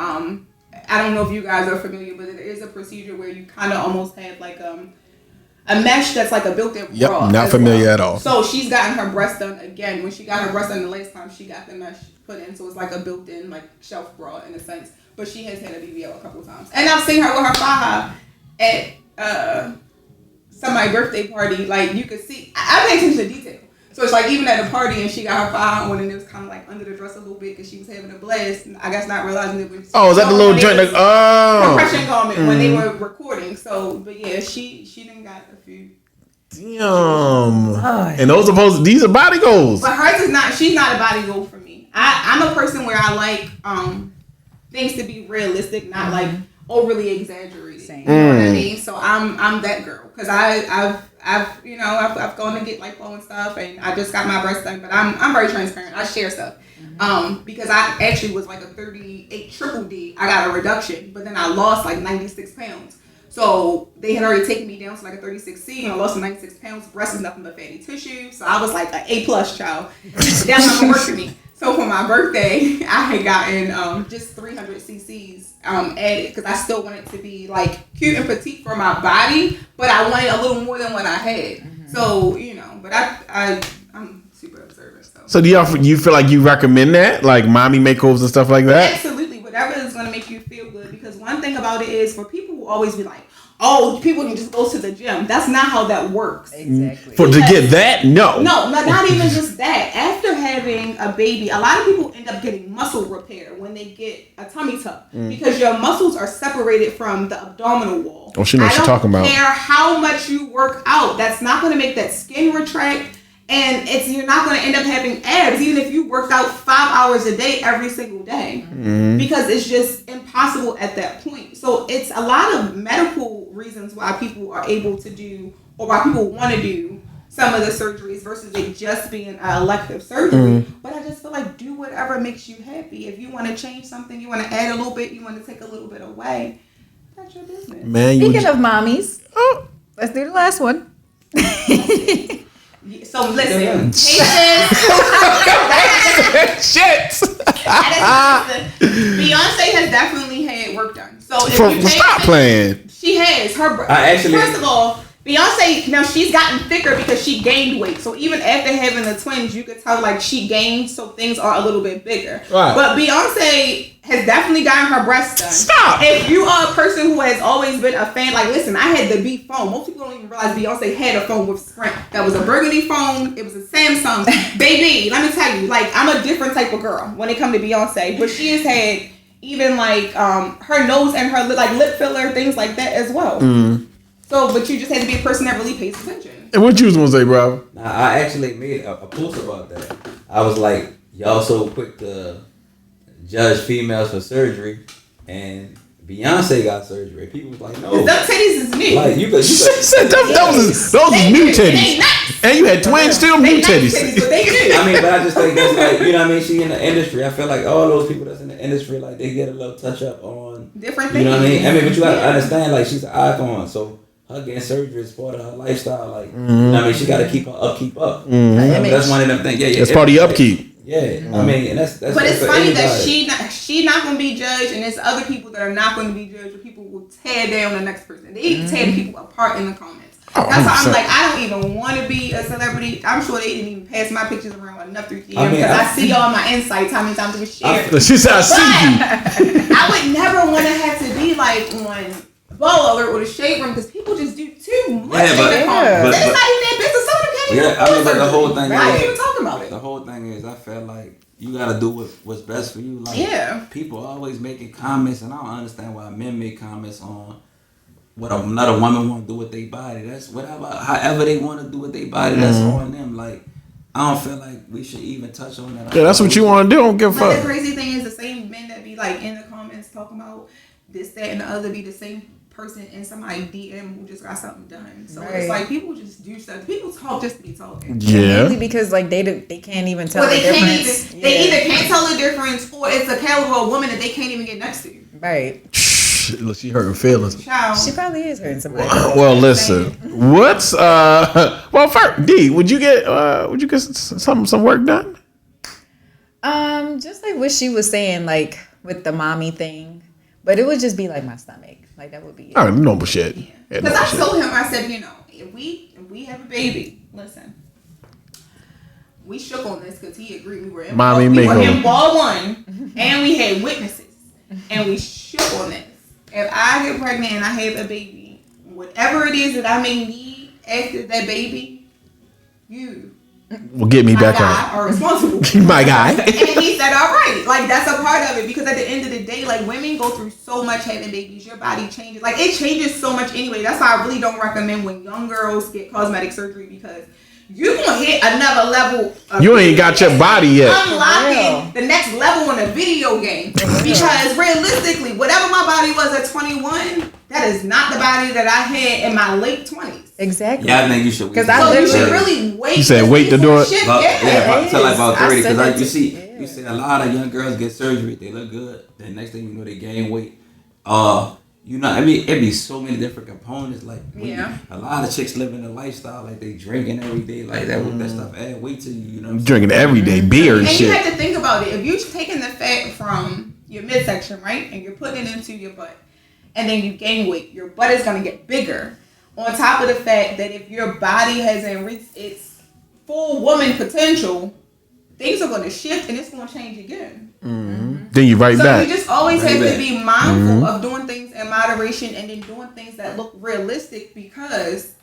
I don't know if you guys are familiar, but it is a procedure where you kind of almost have like a mesh that's like a built-in bra. Yep, not familiar at all. So she's gotten her breast done again. When she got her breast done the last time, she got the mesh put in, so it's like a built-in like shelf bra in a sense. But she has had a BBL a couple of times, and I've seen her with her faja at somebody's birthday party. Like you could see, I pay attention to detail. So it's like even at a party and she got her faja on and it was kind of like under the dress a little bit because she was having a blast. I guess not realizing it was. Oh, is that the little joint? Like, compression garment when they were recording. So, but yeah, she didn't got a few. Damn. And those these are body goals. But hers is not. She's not a body goal for me. I'm a person where I like things to be realistic, not like overly exaggerated. Same. You know what I mean? So I'm that girl because I've gone to get lipo and stuff, and I just got my breast done. But I'm very transparent. I share stuff because I actually was like a 38 triple D. I got a reduction, but then I lost like 96 pounds. So they had already taken me down to like a 36C, and I lost 96 pounds. Breast is nothing but fatty tissue, so I was like an A+ child. That's not gonna work for me. So for my birthday, I had gotten just 300 cc's added because I still wanted to be like cute and petite for my body, but I wanted a little more than what I had. Mm-hmm. So but I'm super observant. So do you feel like you recommend that, like mommy makeovers and stuff like that? Absolutely, whatever is gonna make you feel good. Because one thing about it is for people who always be like, oh, people can just go to the gym. That's not how that works. Exactly. To get that? No, not even just that. After having a baby, a lot of people end up getting muscle repair when they get a tummy tuck because your muscles are separated from the abdominal wall. Oh, she knows what she's talking about. I don't care how much you work out. That's not going to make that skin retract. And you're not going to end up having abs even if you worked out 5 hours a day every single day because it's just impossible at that point. So it's a lot of medical reasons why people are able to do or why people want to do some of the surgeries versus it just being an elective surgery. But I just feel like do whatever makes you happy. If you want to change something, you want to add a little bit, you want to take a little bit away, that's your business. Man, Speaking of mommies, let's do the last one. So listen, shit. Beyonce has definitely had work done. So if Stop playing. She has her. First of all, Beyonce now she's gotten thicker because she gained weight. So even after having the twins, you could tell like she gained, so things are a little bit bigger. Right. But Beyonce has definitely gotten her breasts done. Stop. If you are a person who has always been a fan, like listen, I had the B phone. Most people don't even realize Beyonce had a phone with Sprint. That was a burgundy phone. It was a Samsung. Baby, let me tell you, like I'm a different type of girl when it comes to Beyonce. But she has had even like her nose and her lip filler, things like that as well. So, but you just had to be a person that really pays attention. And what you was gonna say, bro? I actually made a post about that. I was like, y'all so quick to judge females for surgery, and Beyonce got surgery. People was like, no. Them titties is new. Like you could Said those is new titties. And you had twins still new titties. But they do. I mean, but I just think that's like, you know what I mean? She in the industry. I feel like all those people that's in the industry, like they get a little touch up on different things. You know what I mean? I mean, but you gotta understand, like she's an icon, so her getting surgery is part of her lifestyle. Like, you know what I mean? She gotta keep her upkeep up. That's one of them things. Yeah, it's part of your upkeep. Yeah, I mean, and that's. But it's funny that she not gonna be judged, and there's other people that are not going to be judged. But people will tear down the next person. They tear people apart in the comments. That's why I'm like, I don't even want to be a celebrity. I'm sure they didn't even pass my pictures around enough through the years because I see all my insights. How many times it was shared? She said, I see you. I would never want to have to be like on Ball Alert or the Shade Room because people just do too much in the comments. It's not even their business. Some of them can't even I mean, but the whole thing. Why are you even talking about it? The whole thing is, I feel like you gotta do what's best for you. Like, people always making comments, and I don't understand why men make comments on what another woman want to do with their body. That's whatever, however they want to do with their body. That's on them. Like, I don't feel like we should even touch on that. Yeah, that's what you want to do. Don't give a fuck. The crazy thing is, the same men that be like in the comments talking about this, that, and the other be the same person in somebody DM who just got something done. So it's like people just do stuff. People talk just to be talking. Yeah. Mainly because like they can't even tell the difference. They either can't tell the difference, or it's a caliber of woman that they can't even get next to. Right. She hurt her feelings. Child. She probably is hurting somebody. Well, listen. What's well, first, D, would you get some work done? Just like what she was saying, like with the mommy thing, but it would just be like my stomach. Like that would be it. Oh, no bullshit. Because I told him, I said, if we have a baby, listen, we shook on this because he agreed. We were in ball one, and we had witnesses, and we shook on this. If I get pregnant and I have a baby, whatever it is that I may need after that baby, you will get me back on. Are responsible. My guy. And he said, all right. Like, that's a part of it. Because at the end of the day, like, women go through so much having babies. Your body changes. Like, it changes so much anyway. That's why I really don't recommend when young girls get cosmetic surgery, because you're going to hit another level. You ain't got your body yet. Unlocking the next level in a video game. Because realistically, whatever my body was at 21, that is not the body that I had in my late 20s. Exactly. Yeah, I think you should. Because you should really wait. You said wait to do it? Until like about 30. Because like you see a lot of young girls get surgery. They look good. Then next thing you know, they gain weight. It'd be so many different components. Like, a lot of chicks living a lifestyle like they drinking every day, like that stuff add weight to you. You know, drinking every day beer and shit. And you have to think about it. If you're taking the fat from your midsection, right, and you're putting it into your butt, and then you gain weight, your butt is gonna get bigger. On top of the fact that if your body hasn't reached its full woman potential, things are gonna shift and it's gonna change again. Mm-hmm. Then you back. So you just always have to be mindful of doing things in moderation and then doing things that look realistic, because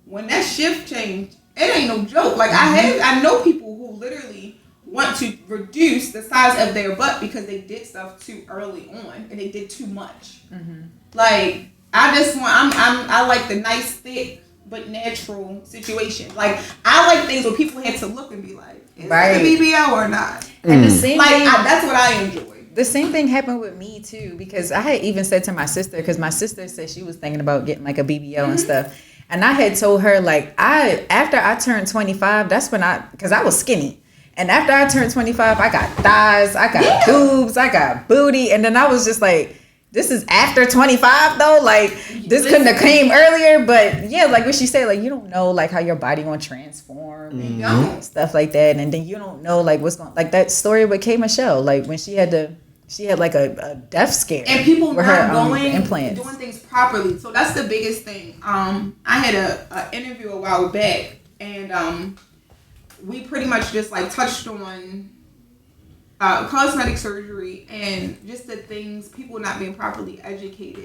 when that shift change, it ain't no joke. Like I know people who literally want to reduce the size of their butt because they did stuff too early on and they did too much. Mm-hmm. Like I like the nice thick but natural situation. Like I like things where people had to look and be like, is it a BBL or not? And the same thing, that's what I enjoy. The same thing happened with me too, because I had even said to my sister, because my sister said she was thinking about getting like a BBL and stuff, and I had told her like after I turned 25, that's when because I was skinny, and after I turned 25, I got thighs, I got boobs, I got booty, and then I was just like, this is after 25 though, like this couldn't have came earlier, but yeah, like what she said, like you don't know like how your body gonna transform and stuff like that, and then you don't know like what's going, like that story with K Michelle, like when she had like a death scare, and people with not her going implants, doing things properly. So that's the biggest thing. I had a interview a while back, and we pretty much just like touched on cosmetic surgery and just the things, people not being properly educated,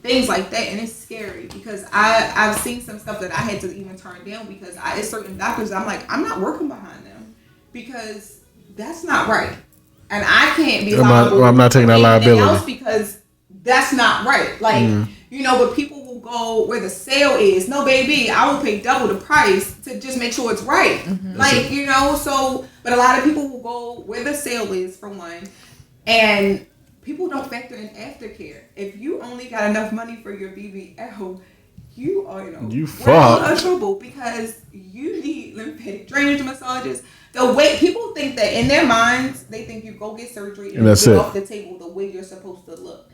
things like that. And it's scary because I've seen some stuff that I had to even turn down because it's certain doctors I'm like, I'm not working behind them because that's not right. And I can't be liable. I'm not taking that liability else because that's not right. Like, but people will go where the sale is. No, baby, I will pay double the price to just make sure it's right. Like, so, but a lot of people will go where the sale is, for one, and people don't factor in aftercare. If you only got enough money for your BBL, you are, you fucked. Trouble because you need lymphatic drainage massages. The way people think that in their minds, they think you go get surgery and get off the table the way you're supposed to look.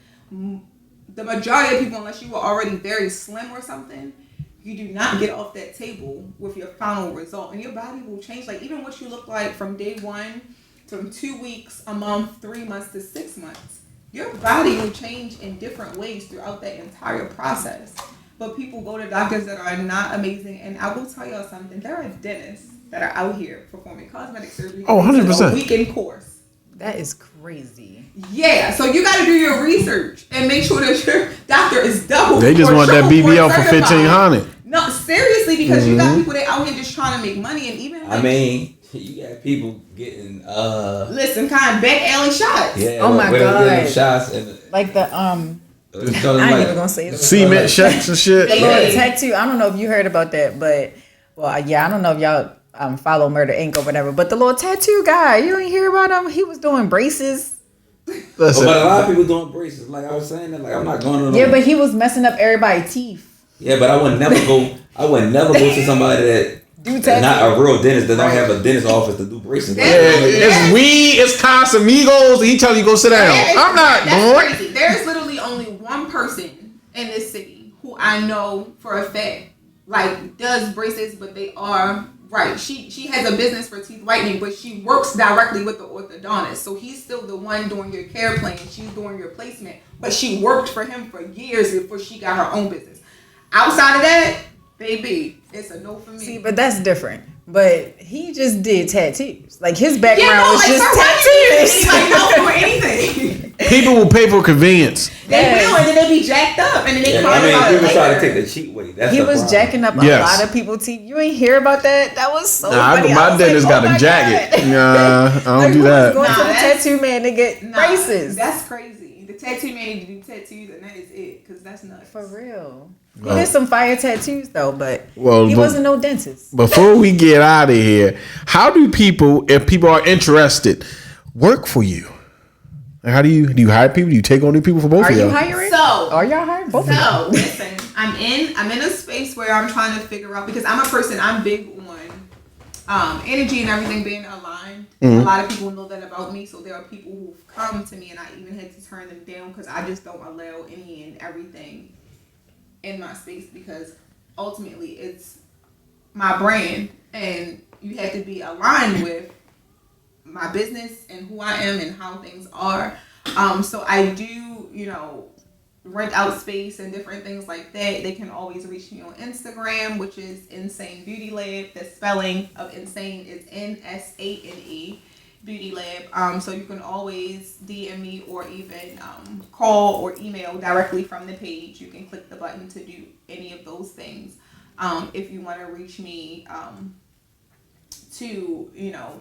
The majority of people, unless you were already very slim or something, you do not get off that table with your final result, and your body will change. Like even what you look like from day one, from 2 weeks, a month, 3 months to 6 months, your body will change in different ways throughout that entire process. But people go to doctors that are not amazing, and I will tell y'all something. There are dentists that are out here performing cosmetic surgery. 100%. A weekend course. That is crazy. Yeah, so you got to do your research and make sure that your doctor is double. They just want that BBL for $1,500. No, seriously, because you got people that out here just trying to make money, and even like, you got people getting kind of back alley shots. Yeah. Oh my god. Shots and like the I ain't even gonna say it. Cement shots and shit. The little tattoo. I don't know if you heard about that, but I don't know if y'all follow Murder Inc. or whatever, but the little tattoo guy, you ain't hear about him? He was doing braces. But a lot of people doing braces. Like I was saying that, like I'm not going to. Yeah, but he was messing up everybody's teeth. Yeah, but I would never go. I would never go to somebody that not a real dentist that don't have a dentist office to do braces. Yeah, it's weed, it's Casamigos, and he tell you go sit down. I'm not going. Crazy. There's literally only one person in this city who I know for a fact like does braces, but they are right. She has a business for teeth whitening, but she works directly with the orthodontist. So he's still the one doing your care plan. She's doing your placement, but she worked for him for years before she got her own business. Outside of that, baby, it's a no for me. See, but that's different. But he just did tattoos. Like his background was like, just for tattoos. anybody know for anything. People will pay for convenience. They will, and then they be jacked up, and then they cry about it people try to later. take the cheap way. That's He the was problem. jacking up a Yes. lot of people's teeth. You ain't hear about that? That was so Nah, funny. my dentist got a jacket. Nah, I don't do that. Going to the that's- tattoo man to get braces. That's crazy. The tattoo man need to do tattoos, and that is it, because that's nuts. For real. He Oh. did some fire tattoos though, but Well, he but- wasn't no dentist. Before we get out of here, how do people, if people are interested, work for you? Like, how do you hire people? Do you take on new people for both Are of you y'all? hiring? So, Are y'all hiring both of you? So listen, I'm in a space where I'm trying to figure out, because I'm a person, I'm big on energy and everything being aligned. A lot of people know that about me, so there are people who've come to me and I even had to turn them down because I just don't allow any and everything in my space, because ultimately it's my brand and you have to be aligned with my business and who I am and how things are. So I do, rent out space and different things like that. They can always reach me on Instagram, which is Nsane Beauty Lab. The spelling of Nsane is Nsane Beauty Lab. So you can always DM me or even call or email directly from the page. You can click the button to do any of those things. If you want to reach me to,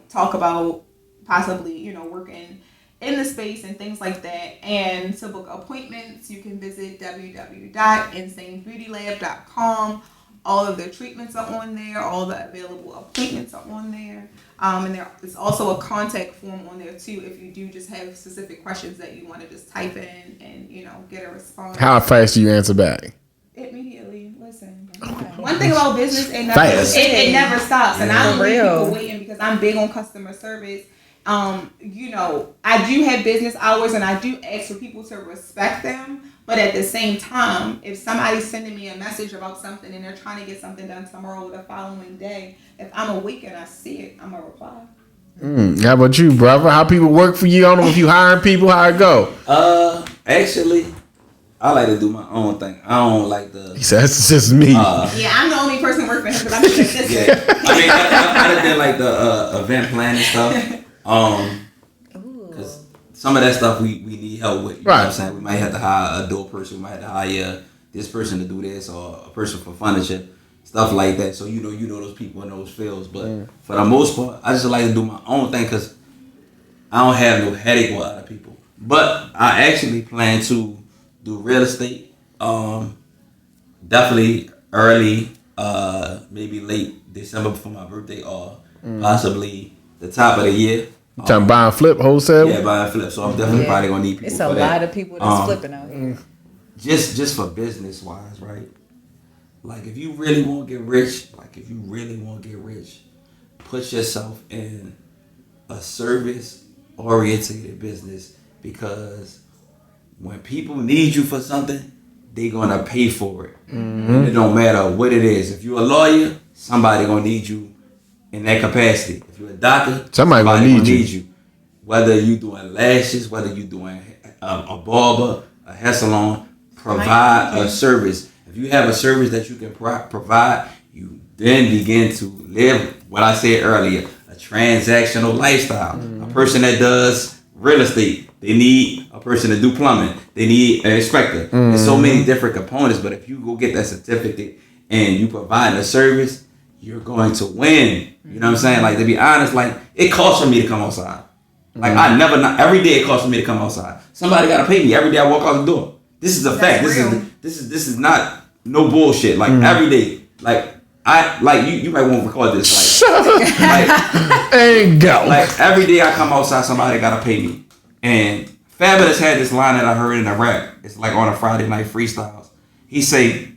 talk about possibly, working in the space and things like that, and to book appointments, you can visit www.nsanebeautylab.com. All of their treatments are on there. All the available appointments are on there. And there is also a contact form on there too, if you do just have specific questions that you want to just type in and get a response. How fast do you answer back? Immediately. Listen. One thing about business, it Fast. never stops, and I don't For leave real. people waiting because I'm big on customer service. I do have business hours and I do ask for people to respect them. But at the same time, if somebody's sending me a message about something and they're trying to get something done tomorrow or the following day, if I'm awake and I see it, I'm going to reply. How about you, brother? How people work for you? I don't know if you hiring people. How it go? Actually, I like to do my own thing. I don't like the. He said, "It's just me." Yeah, I'm the only person working for him because I'm just this. Yeah, I mean, I did like the event planning stuff. Because some of that stuff we need help with. You know what I'm saying? We might have to hire a door person. We might have to hire this person to do this, or a person for furniture, stuff like that. So you know those people in those fields. But for the most part, I just like to do my own thing because I don't have no headache with other people. But I actually plan to do real estate. Definitely early, maybe late December before my birthday, or possibly the top of the year. Trying to buy and flip wholesale. Yeah, buy and flip. So I'm definitely probably gonna need people. It's for a that. lot of people that's flipping out here. Just for business wise, right? Like if you really want to get rich, put yourself in a service oriented business, because when people need you for something, they gonna pay for it. And it don't matter what it is. If you're a lawyer, somebody gonna need you in that capacity. If you're a doctor, Somebody gonna need you. Whether you doing lashes, whether you doing a barber, a hair salon, provide a service. If you have a service that you can provide, you then begin to live what I said earlier, a transactional lifestyle. A person that does real estate, they need a person to do plumbing. They need an inspector. There's so many different components, but if you go get that certificate and you provide a service, you're going to win. You know what I'm saying? Like, to be honest, like, it costs for me to come outside. Like, every day it costs for me to come outside. Somebody got to pay me every day I walk out the door. This is a fact. This is not no bullshit. Like, every day. Like, you might want to record this. Like, Ain't go. like, every day I come outside, somebody got to pay me. And Fabulous had this line that I heard in a rap. It's like on a Friday night freestyles. He say,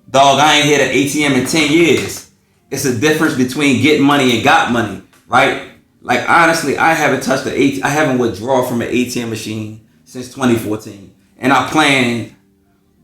"Dog, I ain't hit an ATM in 10 years. It's a difference between getting money and got money," right? Like, honestly, I haven't touched I haven't withdrawn from an ATM machine since 2014. and I plan,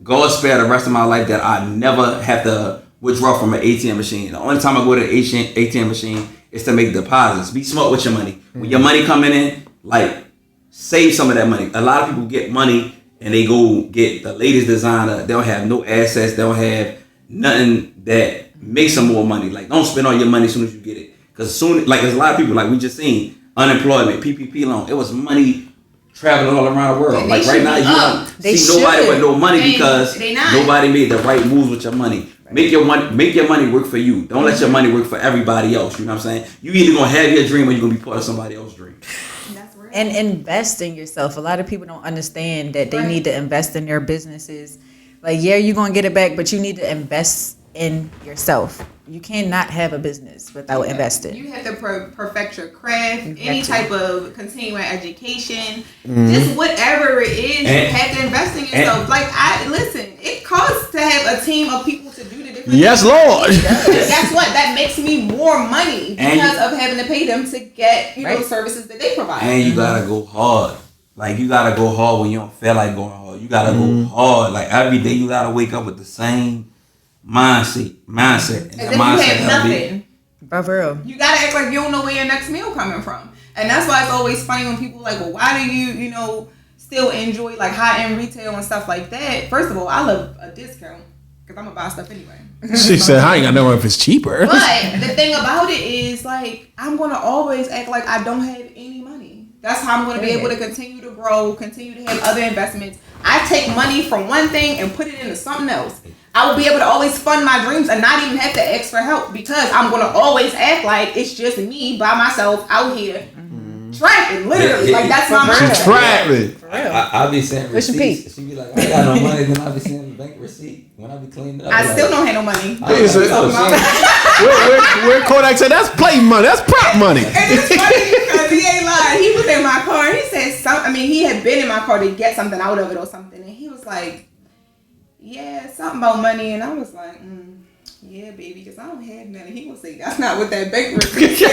God spare the rest of my life, that I never have to withdraw from an ATM machine. The only time I go to the ATM machine is to make deposits. Be smart with your money. When your money coming in, like, save some of that money. A lot of people get money and they go get the latest designer. They don't have no assets. They don't have nothing that makes them more money. Like, don't spend all your money as soon as you get it. Because soon, like, there's a lot of people, like we just seen, unemployment, PPP loan. It was money traveling all around the world. Like, right now, you don't see nobody with no money because nobody made the right moves with your money. Make your money work for you. Don't let your money work for everybody else. You know what I'm saying? You either gonna have your dream or you're gonna be part of somebody else's dream. And invest in yourself. A lot of people don't understand that they need to invest in their businesses. Like, yeah, you're going to get it back, but you need to invest in yourself. You cannot have a business without investing. You have to perfect your craft, any type of continuing education, just whatever it is, you have to invest in yourself. Like, it costs to have a team of people to do the different Yes, things. Lord. Guess what? That makes me more money because of having to pay them to get, know, services that they provide. And you gotta go hard. Like, you gotta go hard when you don't feel like going hard. You gotta go hard. Like, every day you gotta wake up with the same mindset. And as if you have nothing. Bro, for real. You gotta act like you don't know where your next meal coming from. And that's why it's always funny when people are like, well, why do you still enjoy like high-end retail and stuff like that? First of all, I love a discount because I'm gonna buy stuff anyway. She said, I ain't got no if it's cheaper. But the thing about it is, like, I'm gonna always act like I don't have any money. That's how I'm gonna be able to continue to grow, continue to have other investments. I take money from one thing and put it into something else. I will be able to always fund my dreams and not even have to ask for help because I'm gonna always act like it's just me by myself out here trapping, literally. Like, that's my mindset. She's trapping. I'll be saying receipts. She be like, I got no money. Then I'll be saying the bank receipt when I be cleaning up. I still don't have no money. Where Kodak said, that's play money. That's prop money. And it's funny because he ain't lying. He was in my car and he said he had been in my car to get something out of it or something. And he was like, yeah, something about money. And I was like, yeah, baby, because I don't have nothing. He gonna say, that's not what that bank receipt said.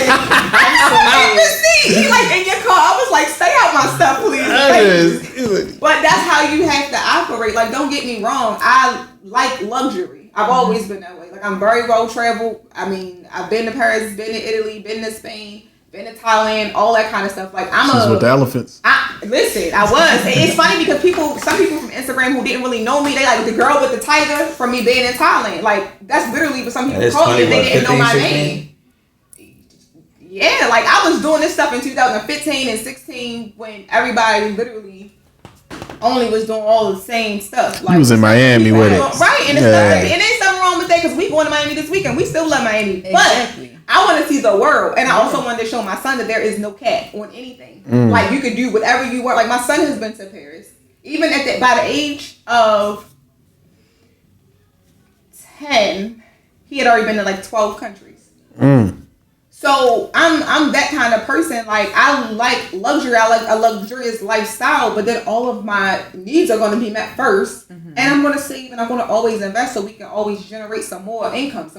He like, in your car. I was like, stay out my stuff, please. But that's how you have to operate. Like, don't get me wrong. I like luxury. I've always been that way. Like, I'm very well traveled. I mean, I've been to Paris, been to Italy, been to Spain, been to Thailand, all that kind of stuff. Like, She's with the elephants. I was. It's funny because some people from Instagram who didn't really know me, they like the girl with the tiger from me being in Thailand. Like, that's literally what some people called me if they didn't know my name. Yeah, like, I was doing this stuff in 2015 and 16 when everybody literally only was doing all the same stuff. Like, he was in Miami with it. Right, and it ain't something wrong with that because we going to Miami this weekend. We still love Miami. Exactly. But I want to see the world. And I also wanted to show my son that there is no cap on anything. Like, you could do whatever you want. Like, my son has been to Paris. Even by the age of 10, he had already been to like 12 countries. So I'm that kind of person. Like, I like luxury. I like a luxurious lifestyle, but then all of my needs are going to be met first. And I'm going to save and I'm going to always invest so we can always generate some more income.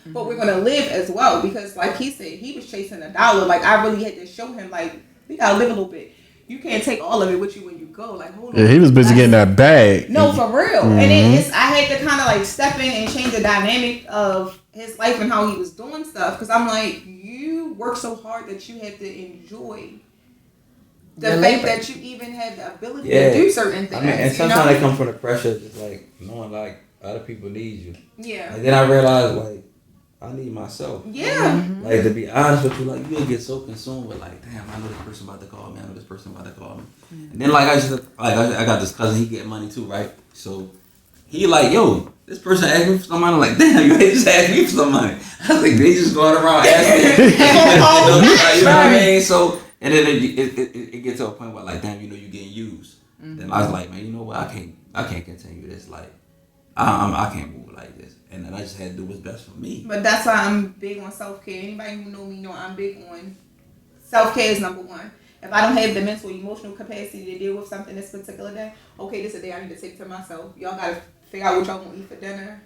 But we're going to live as well because, like he said, he was chasing $1. Like, I really had to show him, like, we got to live a little bit. You can't take all of it with you when you go. Like, hold on. Yeah, he was busy getting that bag. No, for real. And I had to kind of like step in and change the dynamic of his life and how he was doing stuff. Because I'm like, you work so hard that you have to enjoy the fact that you even have the ability to do certain things. I mean, and sometimes it comes from the pressure, just like knowing like other people need you. Yeah. And then I realized like I need myself. Yeah. Like, to be honest with you, like, you'll get so consumed with like, damn, I know this person about to call me. And then like I got this cousin, he get money too, right? So he like, yo, this person asked me for some money. I'm like, damn, you just asked me for some money. I was like, they just going around asking. You know what I mean? So, and then it gets to a point where like, damn, you getting used. Then I was like, man, you know what? I can't continue this. Like, I can't move like this. And then I just had to do what's best for me. But that's why I'm big on self-care. Anybody who know me know I'm big on self-care is number one. If I don't have the mental, emotional capacity to deal with something this particular day, okay, this is a day I need to take to myself. Y'all got to figure out what y'all want to eat for dinner.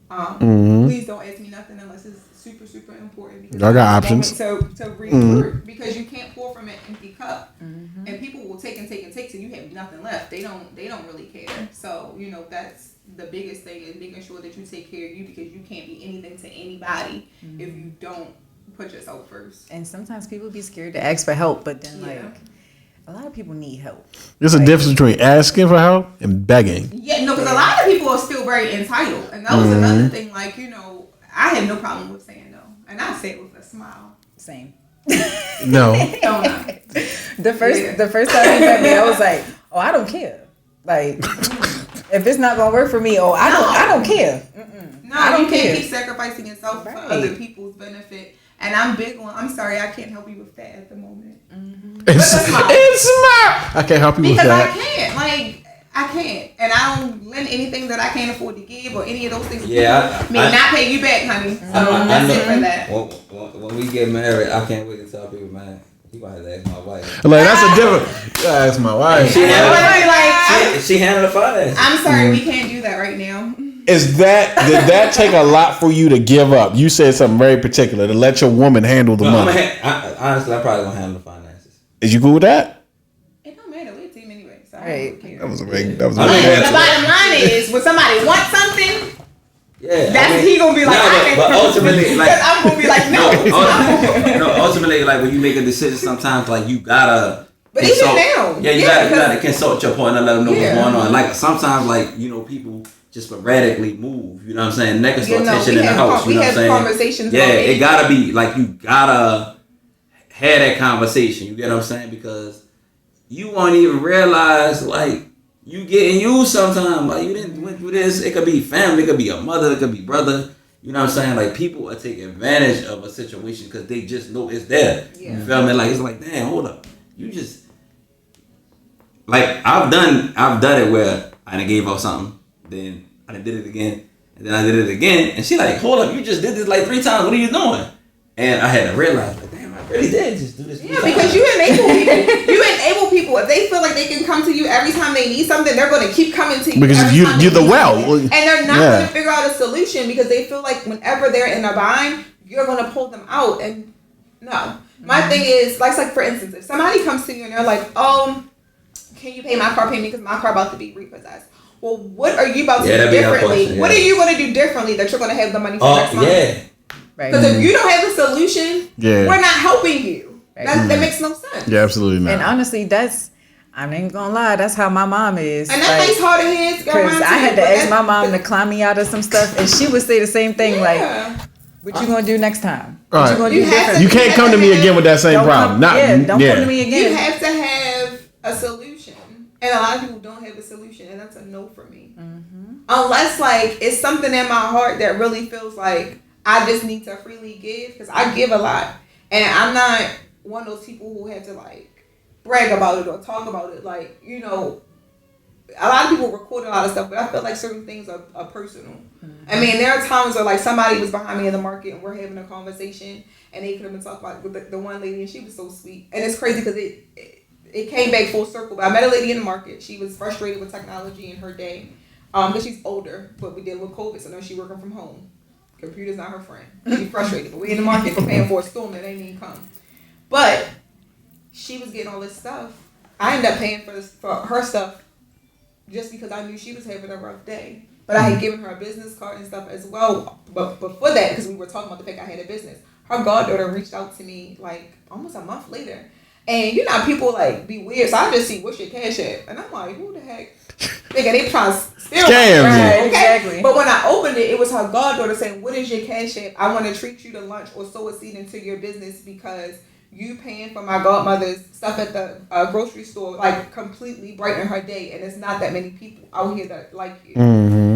Please don't ask me nothing unless it's super, super important. Because I got options. To read through, because you can't pour from an empty cup, and people will take and take and take till you have nothing left. They don't really care. So that's the biggest thing, is making sure that you take care of you, because you can't be anything to anybody if you don't put yourself first. And sometimes people be scared to ask for help, but then a lot of people need help. There's a difference between asking for help and begging. Yeah, no, because a lot of people are still very entitled, and that was another thing. Like, I had no problem with saying no, and I say it with a smile. Same. No. Don't I? The first time you met me, I was like, oh, I don't care. Like, if it's not gonna work for me, I don't care. No, I don't you can't care. keep sacrificing yourself for Right. other people's benefit. And I'm big on. I'm sorry, I can't help you with that at the moment. It's smart. I can't help you with Because that. I can't. Like, I can't. And I don't lend anything that I can't afford to give or any of those things. Yeah, not pay you back, honey. So that's it for that. When we get married, I can't wait to tell people, man, you gonna have to ask my wife. Like, that's a different. That's my wife. She handled the finance. I'm sorry, we can't do that right now. Did that take a lot for you to give up? You said something very particular, to let your woman handle the money. Honestly, I'm probably gonna handle the finances. Is you cool with that? It don't matter. We're a team anyway. So Right. That was a big. That was a I big mean, The answer. bottom line is, when somebody wants something, Yeah, he gonna be like, but ultimately, like, because I'm gonna be like, no. ultimately, like when you make a decision, sometimes like you gotta. But even now, you gotta consult your partner, let them know what's going on. Like sometimes, like people just sporadically move. You know what I'm saying? Next door tension in the house. You know what I'm saying? Conversations. Yeah, it gotta be like you gotta have that conversation. You get what I'm saying? Because you won't even realize like you getting used sometimes. Like you didn't went through this. It could be family. It could be a mother. It could be brother. You know what I'm saying? Like people are taking advantage of a situation because they just know it's there. Yeah. You feel me? Like it's like, damn, hold up. You just like I've done it where I done gave her something, then I done did it again, and then I did it again, and she like, hold up, you just did this like 3 times. What are you doing? And I had to realize, like, damn, I really did just do this. Yeah, because you enable people. You enable people. If they feel like they can come to you every time they need something, they're going to keep coming to you. Because every time you're they the need well. something. And they're not going to figure out a solution because they feel like whenever they're in a bind, you're going to pull them out. And no. My thing is, like for instance, if somebody comes to you and they're like, can you pay my car payment because my car about to be repossessed? Well, what are you about to do differently? What are you going to do differently that you're going to have the money for next month? Yeah. Because if you don't have a solution, we're not helping you. That makes no sense. Yeah, absolutely not. And honestly, I ain't gonna lie, that's how my mom is. And that makes harder heads. Because I had to ask my mom to climb me out of some stuff, and she would say the same thing, like, what you gonna do next time? What you gonna do different? You can't come to me again with that same problem. Don't come to me again. You have to have a solution. And a lot of people don't have a solution, and that's a no for me. Unless, like, it's something in my heart that really feels like I just need to freely give, because I give a lot. And I'm not one of those people who have to, like, brag about it or talk about it. Like, a lot of people record a lot of stuff, but I feel like certain things are personal. I mean, there are times where, like, somebody was behind me in the market and we're having a conversation, and they could have been talking about with the one lady, and she was so sweet. And it's crazy because it came back full circle. But I met a lady in the market. She was frustrated with technology in her day because she's older, but we deal with COVID, so now she's working from home. Computer's not her friend. She's frustrated, but we in the market preparing for a storm that ain't even come. But she was getting all this stuff. I ended up paying for her stuff just because I knew she was having a rough day. But I had given her a business card and stuff as well. But before that, because we were talking about the fact I had a business, her goddaughter reached out to me like almost a month later. And people like be weird, so I just see what's your cash app, and I'm like, who the heck? They trying to steal Scam me. you. Okay? Exactly. But when I opened it was her goddaughter saying, what is your cash app? I want to treat you to lunch or sow a seed into your business because you paying for my godmother's stuff at the grocery store like completely brighten her day, and it's not that many people out here that like you.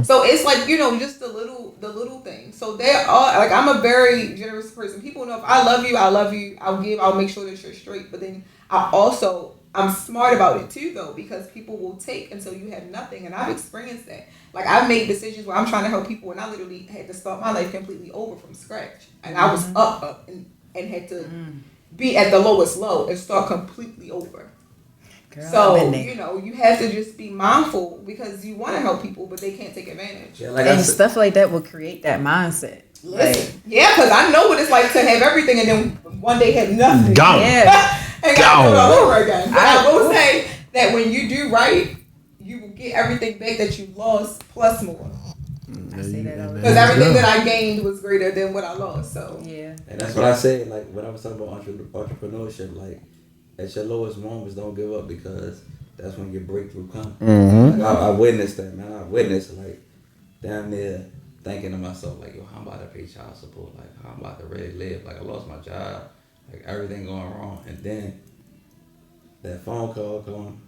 So it's like, just the little things. So there are, like, I'm a very generous person. People know if I love you, I'll give, I'll make sure that you're straight. But then I'm smart about it too, though, because people will take until you have nothing. And I've experienced that. Like, I've made decisions where I'm trying to help people, and I literally had to start my life completely over from scratch. And I was up and had to be at the lowest low and start completely over. Girl, So, I've been there. you know, you have to just be mindful because you want to help people, but they can't take advantage. Yeah, like I And said, stuff like that will create that mindset. Listen, yeah, because I know what it's like to have everything and then one day have nothing. Gone. Yeah. And got to do it all Gone. over again. But I will say that when you do right, you will get everything back that you lost plus more. I say that all the Because time. everything that I gained was greater than what I lost. So Yeah. and that's what I said. Like when I was talking about entrepreneurship, like at your lowest moments, don't give up because that's when your breakthrough comes. Like, I witnessed that, man. I witnessed like damn near thinking to myself, like, yo, how I'm about to pay child support? Like, how I'm about to really live? Like, I lost my job, like everything going wrong, and then that phone call come,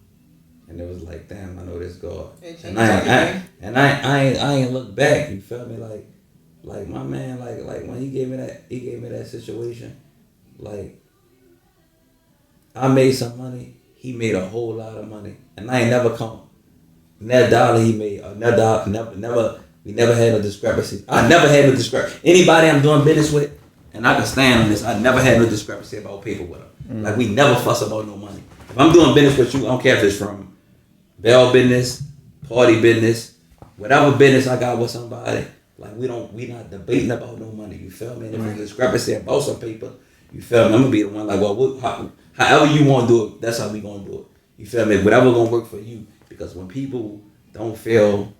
and it was like, damn, I know this God, It changed and I everything. ain't look back. You feel me? Like my man, like when he gave me that situation, like I made some money. He made a whole lot of money, and I ain't never come. That dollar he made, that dollar, we never had a discrepancy. I never had a discrepancy. Anybody I'm doing business with, and I can stand on this, I never had no discrepancy about paper with them. Like we never fuss about no money. If I'm doing business with you, I don't care if it's from bail business, party business, whatever business I got with somebody. Like we not debating about no money. You feel me? And if there's a discrepancy about some paper, you feel me? I'm gonna be the one like, well, however you want to do it, that's how we gonna do it. You feel me? Whatever gonna work for you. Because when people don't feel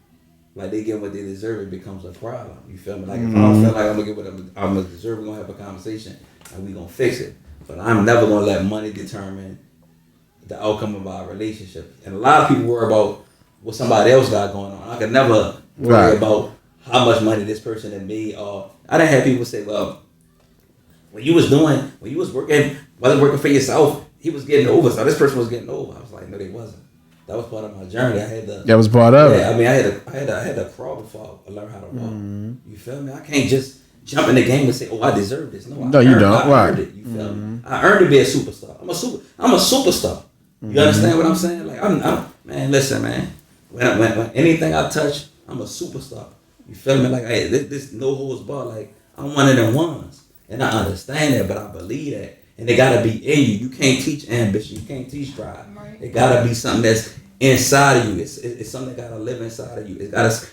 like they get what they deserve, it becomes a problem. You feel me? Like if I don't feel like I'm gonna get what I'm gonna deserve, we're gonna have a conversation and we gonna fix it. But I'm never gonna let money determine the outcome of our relationship. And a lot of people worry about what somebody else got going on. I could never worry about how much money this person had made. Or I done had people say, well, when you was working, wasn't working for yourself, he was getting over. So this person was getting over. I was like, no, they wasn't. That was part of my journey. That was part of it. I mean, I had to crawl before I learned how to walk. You feel me? I can't just jump in the game and say, "Oh, I deserve this." No, you don't. I earned it. You feel me? I earned to be a superstar. I'm a superstar. You understand what I'm saying? Like I'm man. Listen, man. When anything I touch, I'm a superstar. You feel me? Like hey, this no holds bar. Like I'm one of them ones, and I understand that, but I believe that. And it gotta be in you. You can't teach ambition. You can't teach drive. Right. It gotta be something that's inside of you. It's something that gotta live inside of you.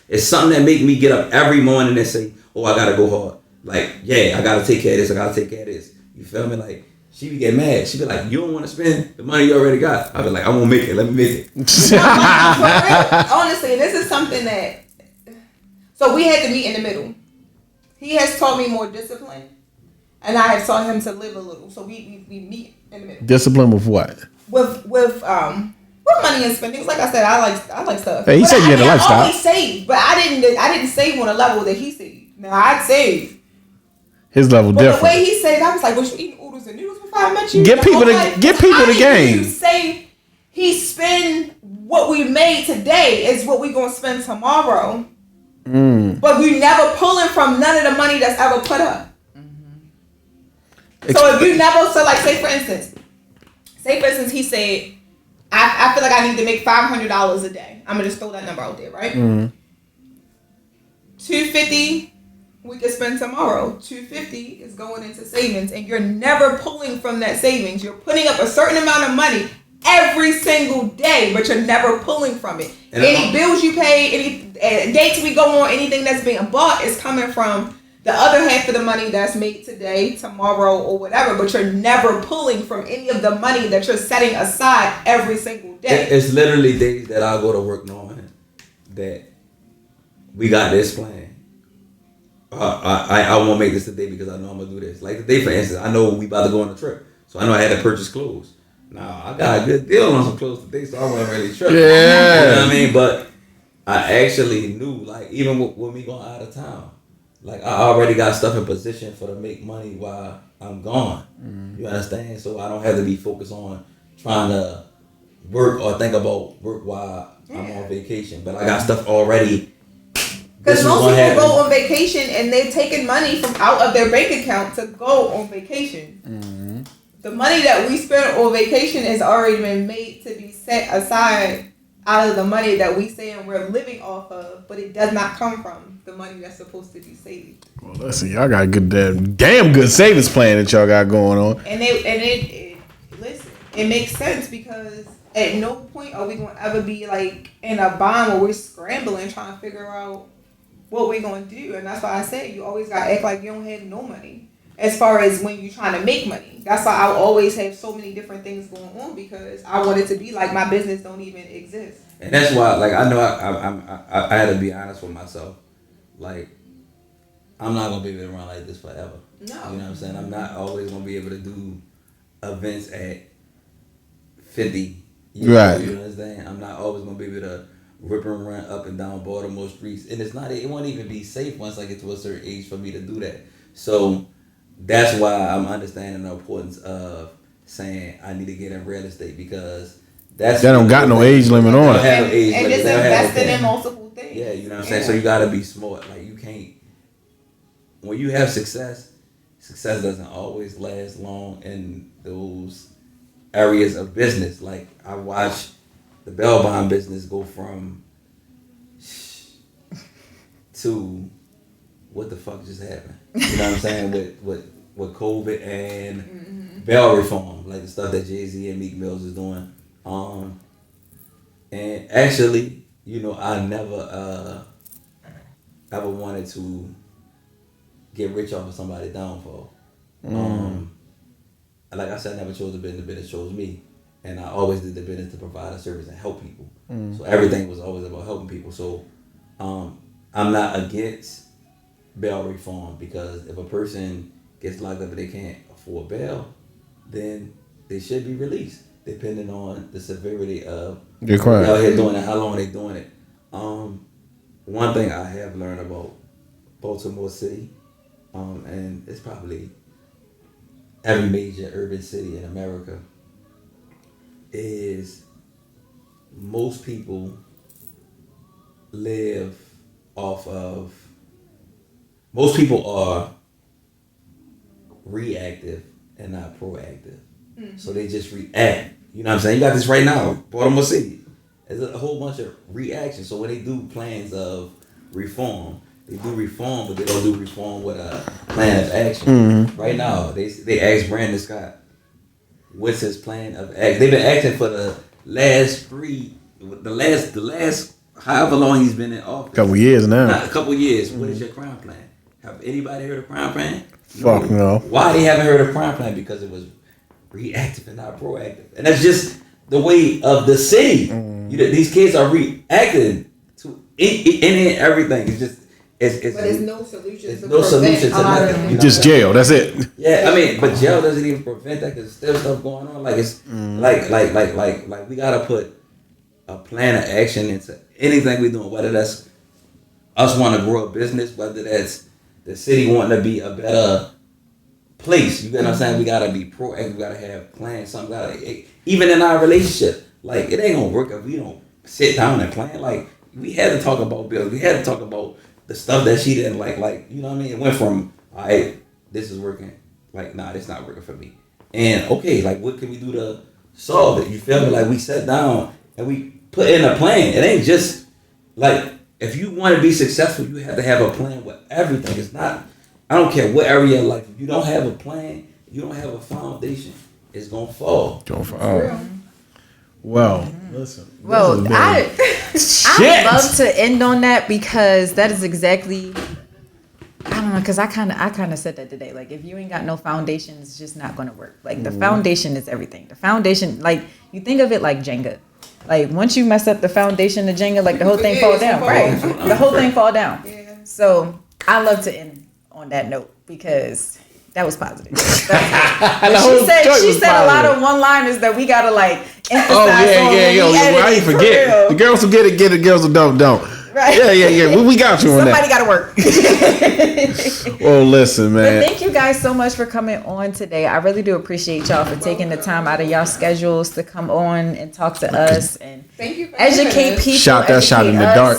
It's something that make me get up every morning and say, "Oh, I gotta go hard." Like, yeah, I gotta take care of this. I gotta take care of this. You feel me? Like she be get mad. She be like, "You don't want to spend the money you already got." I be like, "I won't make it. Let me make it." Honestly, this is something that. So we had to meet in the middle. He has taught me more discipline. And I have taught him to live a little, so we meet in the middle. Discipline with what? With money and spending. Like I said, I like stuff. Hey, he said you had a lifestyle. I always saved, but I didn't save on a level that he saved. Now I'd save. His level But different. the way he saved, I was like, "Was you eating oodles and noodles before I met you?" Get people the game. You save. He spend what we made today is what we gonna spend tomorrow. But we never pulling from none of the money that's ever put up. So if you never, so like say for instance, he said, I feel like I need to make $500 a day. I'm gonna just throw that number out there, right? $250 we can spend tomorrow. $250 is going into savings, and you're never pulling from that savings. You're putting up a certain amount of money every single day, but you're never pulling from it. And any bills you pay, any dates we go on, anything that's being bought is coming from the other half of the money that's made today, tomorrow, or whatever, but you're never pulling from any of the money that you're setting aside every single day. It's literally days that I go to work knowing that we got this plan. I won't make this today because I know I'm going to do this. Like today, for instance, I know we about to go on a trip. So I know I had to purchase clothes. Now, I got a good deal on some clothes today, so I wasn't really tripping. Yeah. You know what I mean? But I actually knew, like, even when we going out of town, like, I already got stuff in position for to make money while I'm gone. You understand? So I don't have to be focused on trying to work or think about work while I'm on vacation. But I got stuff already. Because most people go on vacation and they're taking money from out of their bank account to go on vacation. The money that we spend on vacation has already been made to be set aside out of the money that we say and we're living off of, but it does not come from the money that's supposed to be saved. Well, listen, y'all got a good damn good savings plan that y'all got going on. And it makes sense because at no point are we going to ever be like in a bind where we're scrambling trying to figure out what we're going to do. And that's why I said you always got to act like you don't have no money as far as when you're trying to make money. That's why I always have so many different things going on, because I want it to be like my business don't even exist. And that's why, like, I know I had to be honest with myself. Like, I'm not going to be able to run like this forever. No. You know what I'm saying? I'm not always going to be able to do events at 50. Right. You understand? I'm not always going to be able to rip and run up and down Baltimore streets. And it won't even be safe once I get to a certain age for me to do that. So that's why I'm understanding the importance of saying I need to get in real estate, because that don't got no age limit on it. And just invested in multiple things. Yeah, you know what I'm saying? So you got to be smart. Like, you can't, when you have success doesn't always last long in those areas of business. Like, I watched the bail bond business go from to what the fuck just happened. You know what I'm saying? with COVID and bail reform, like the stuff that Jay-Z and Meek Mills is doing. And actually, you know, I never ever wanted to get rich off of somebody's downfall. Like I said, I never chose the business chose me. And I always did the business to provide a service and help people. So everything was always about helping people. So I'm not against bail reform, because if a person gets locked up and they can't afford bail, then they should be released, depending on the severity of your crime. Out here doing it, how long they doing it. One thing I have learned about Baltimore City, and it's probably every major urban city in America, is most people live off of, most people are reactive and not proactive. So they just react. You know what I'm saying? You got this right now, Baltimore City. There's a whole bunch of reactions. So when they do plans of reform, they do reform, but they don't do reform with a plan of action. Right now, they asked Brandon Scott, what's his plan of action? They've been acting for the last however long he's been in office. Couple years now. A couple years. What is your crime plan? Have anybody heard of crime plan? Fuck no. Why they haven't heard of crime plan? Because it was reactive and not proactive. And that's just the way of the city. These kids are reacting to any and everything. It's just but there's no solution. There's no solution to nothing. Just jail. That's it. Yeah, I mean, but jail doesn't even prevent that, because there's still stuff going on. Like, it's like we gotta put a plan of action into anything we're doing, whether that's us want to grow a business, whether that's the city wanting to be a better place. You get what I'm saying? We gotta be proactive. We gotta have plans. Even in our relationship, like, it ain't gonna work if we don't sit down and plan. Like, we had to talk about bills. We had to talk about the stuff that she didn't like, you know what I mean? It went from, all right, this is working, like, nah, this not working for me. And, okay, like, what can we do to solve it? You feel me? Like, we sat down and we put in a plan. It ain't just, like, if you want to be successful, you have to have a plan with everything. It's not, I don't care what area of life, if you don't have a plan, you don't have a foundation, it's going to fall. Well, listen. Well, I would love to end on that, because that is exactly, I don't know, because I kind of said that today. Like, if you ain't got no foundation, it's just not going to work. Like, the foundation is everything. The foundation, like, you think of it like Jenga. Like, once you mess up the foundation of Jenga, like, the whole thing fall down, right? The whole thing fall down. Yeah. So I love to end on that note, because that was positive. She said a lot of one-liners that we gotta, like, emphasize. Oh yeah. I ain't forget. The girls will get it. The girls who don't. Right. Yeah. We got you on that. Somebody gotta work. Well, listen, man. But thank you guys so much for coming on today. I really do appreciate y'all for taking the time out of y'all schedules to come on and talk to us and thank you for educate people. Shot in the dark.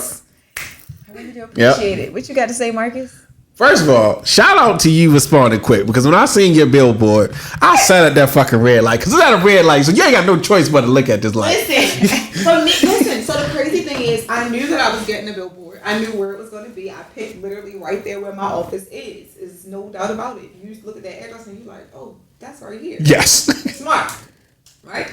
I really do appreciate it. What you got to say, Marcus? First of all, shout out to you responding quick, because when I seen your billboard, I sat at that fucking red light, because it's at a red light, so you ain't got no choice but to look at this light. Listen, so the crazy thing is, I knew that I was getting a billboard. I knew where it was going to be. I picked literally right there where my office is. There's no doubt about it. You just look at that address and you're like, oh, that's right here. Yes. Smart. Right?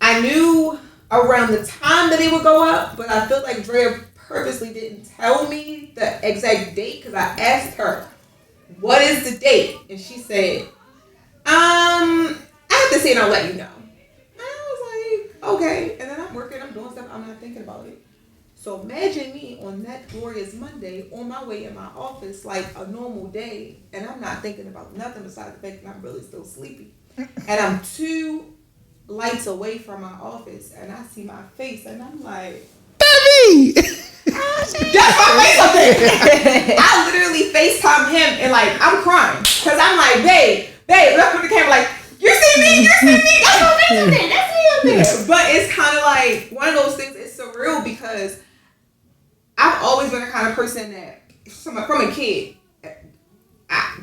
I knew around the time that it would go up, but I feel like Drea purposely didn't tell me the exact date because I asked her, what is the date? And she said, I have to see and I'll let you know. And I was like, okay. And then I'm working, I'm doing stuff, I'm not thinking about it. So imagine me on that glorious Monday on my way in my office like a normal day, and I'm not thinking about nothing besides the fact that I'm really still sleepy. And I'm 2 lights away from my office, and I see my face, and I'm like, Baby! that's my face up there. I literally FaceTime him, and like, I'm crying. Because I'm like, babe, look at the camera, like, you see me, that's my face up there, that's me up there. But it's kind of like, one of those things, it's surreal because I've always been the kind of person that, from a kid,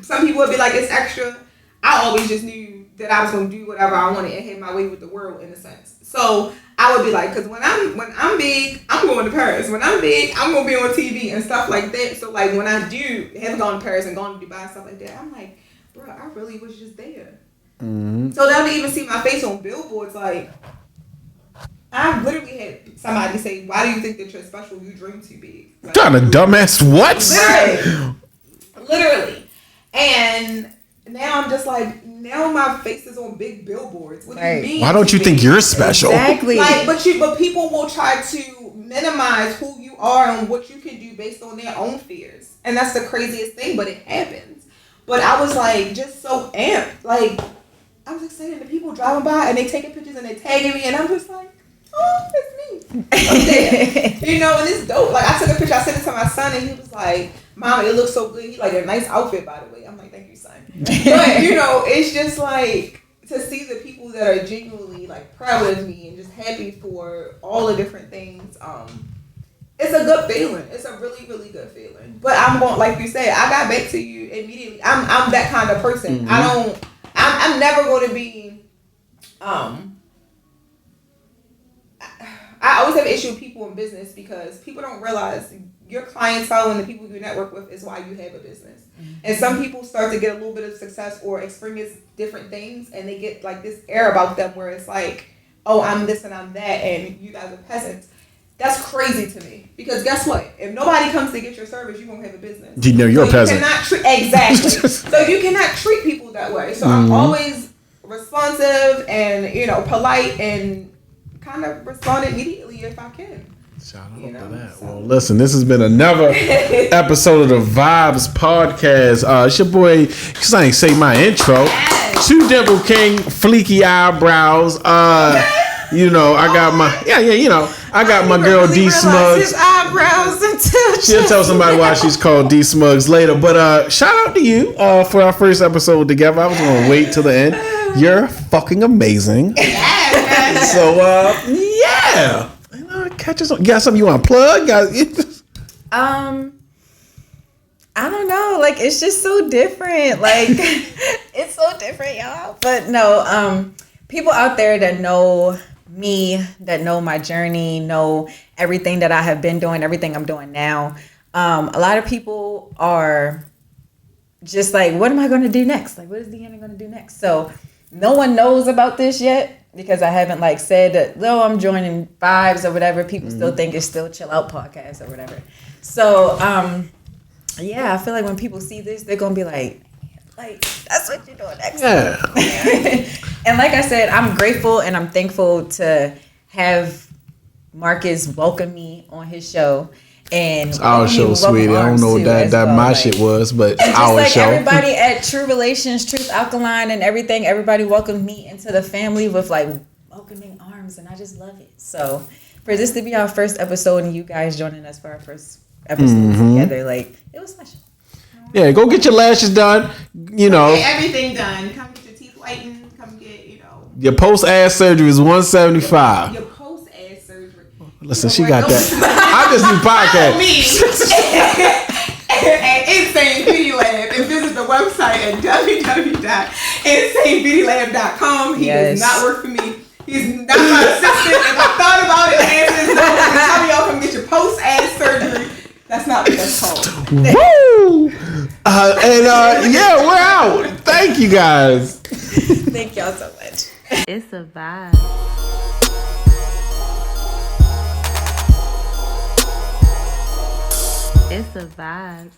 some people would be like, it's extra. I always just knew that I was going to do whatever I wanted and have my way with the world in a sense. So I would be like, because when I'm big, I'm going to Paris. When I'm big, I'm going to be on TV and stuff like that. So like when I do have gone to Paris and gone to Dubai and stuff like that, I'm like, bro, I really was just there. Mm-hmm. So now to even see my face on billboards, like, I literally had somebody say, why do you think that you're special? You dream too big. Like, Trying to dumbass what? Literally. And now I'm just like, now my face is on big billboards. What do you mean? Why don't you think you're special? Exactly. Like, but people will try to minimize who you are and what you can do based on their own fears. And that's the craziest thing, but it happens. But I was like, just so amped. Like, I was excited. The people driving by and they taking pictures and they tagging me, and I'm just like, oh, it's me. You know, and it's dope. Like, I took a picture, I sent it to my son, and he was like, Mom, it looks so good. He like a nice outfit, by the way. I'm like, thank you, son. But, you know, it's just like, to see the people that are genuinely like proud of me and just happy for all the different things, it's a good feeling. It's a really, really good feeling. But I'm going, like you said, I got back to you immediately. I'm that kind of person. Mm-hmm. I'm never going to be, I always have an issue with people in business because people don't realize your clientele and the people you network with is why you have a business. Mm-hmm. And some people start to get a little bit of success or experience different things, and they get like this air about them where it's like, oh, I'm this and I'm that, and you guys are peasants. That's crazy to me because guess what? If nobody comes to get your service, you won't have a business. You know you're a peasant. Exactly. So you cannot treat people that way. So I'm always responsive and, you know, polite and kind of respond immediately if I can. Shout out to that. So. Well, listen, this has been another episode of the VIB3Z podcast. It's your boy, because I ain't say my intro. Yes. 2 Dimple King, fleeky eyebrows. You know, I got my I got my girl D Smugs. His eyebrows until she'll tell somebody why she's called D Smugs later. But shout out to you for our first episode together. I was gonna wait till the end. You're fucking amazing. So yeah. Catch us on. Got something you want to plug? I don't know. Like, it's just so different. Like, it's so different, y'all. But no, people out there that know me, that know my journey, know everything that I have been doing, everything I'm doing now. A lot of people are just like, what am I going to do next? Like, what is Deanna going to do next? So no one knows about this yet because I haven't like said that, though I'm joining VIB3Z or whatever. People still think it's still Chill Out Podcast or whatever. So, yeah, I feel like when people see this, they're going to be like, that's what you're doing next. Yeah. And like I said, I'm grateful and I'm thankful to have Marcus welcome me on his show. And it's our show, sweetie. I don't know what that my shit was, but it's our like show. Everybody at True Relations, Truth Alkaline, and everything, everybody welcomed me into the family with like welcoming arms, and I just love it. So for this to be our first episode and you guys joining us for our first episode together, like, it was special. Yeah, go get your lashes done. You know, get everything done. Come get your teeth whitened. Come get, you know, your post ass surgery is $175. Your post ass surgery. Listen, she got that. I just do podcast. At Nsane Beauty Lab, and visit the website at www.insanebeautylab.com. He does not work for me. He's not my assistant. If I thought about it, the answer is no. Tell y'all come get your post ass surgery. That's not what that's called. Woo! Yeah, we're out. Thank you guys. Thank y'all so much. It's a vibe. It's a vibe.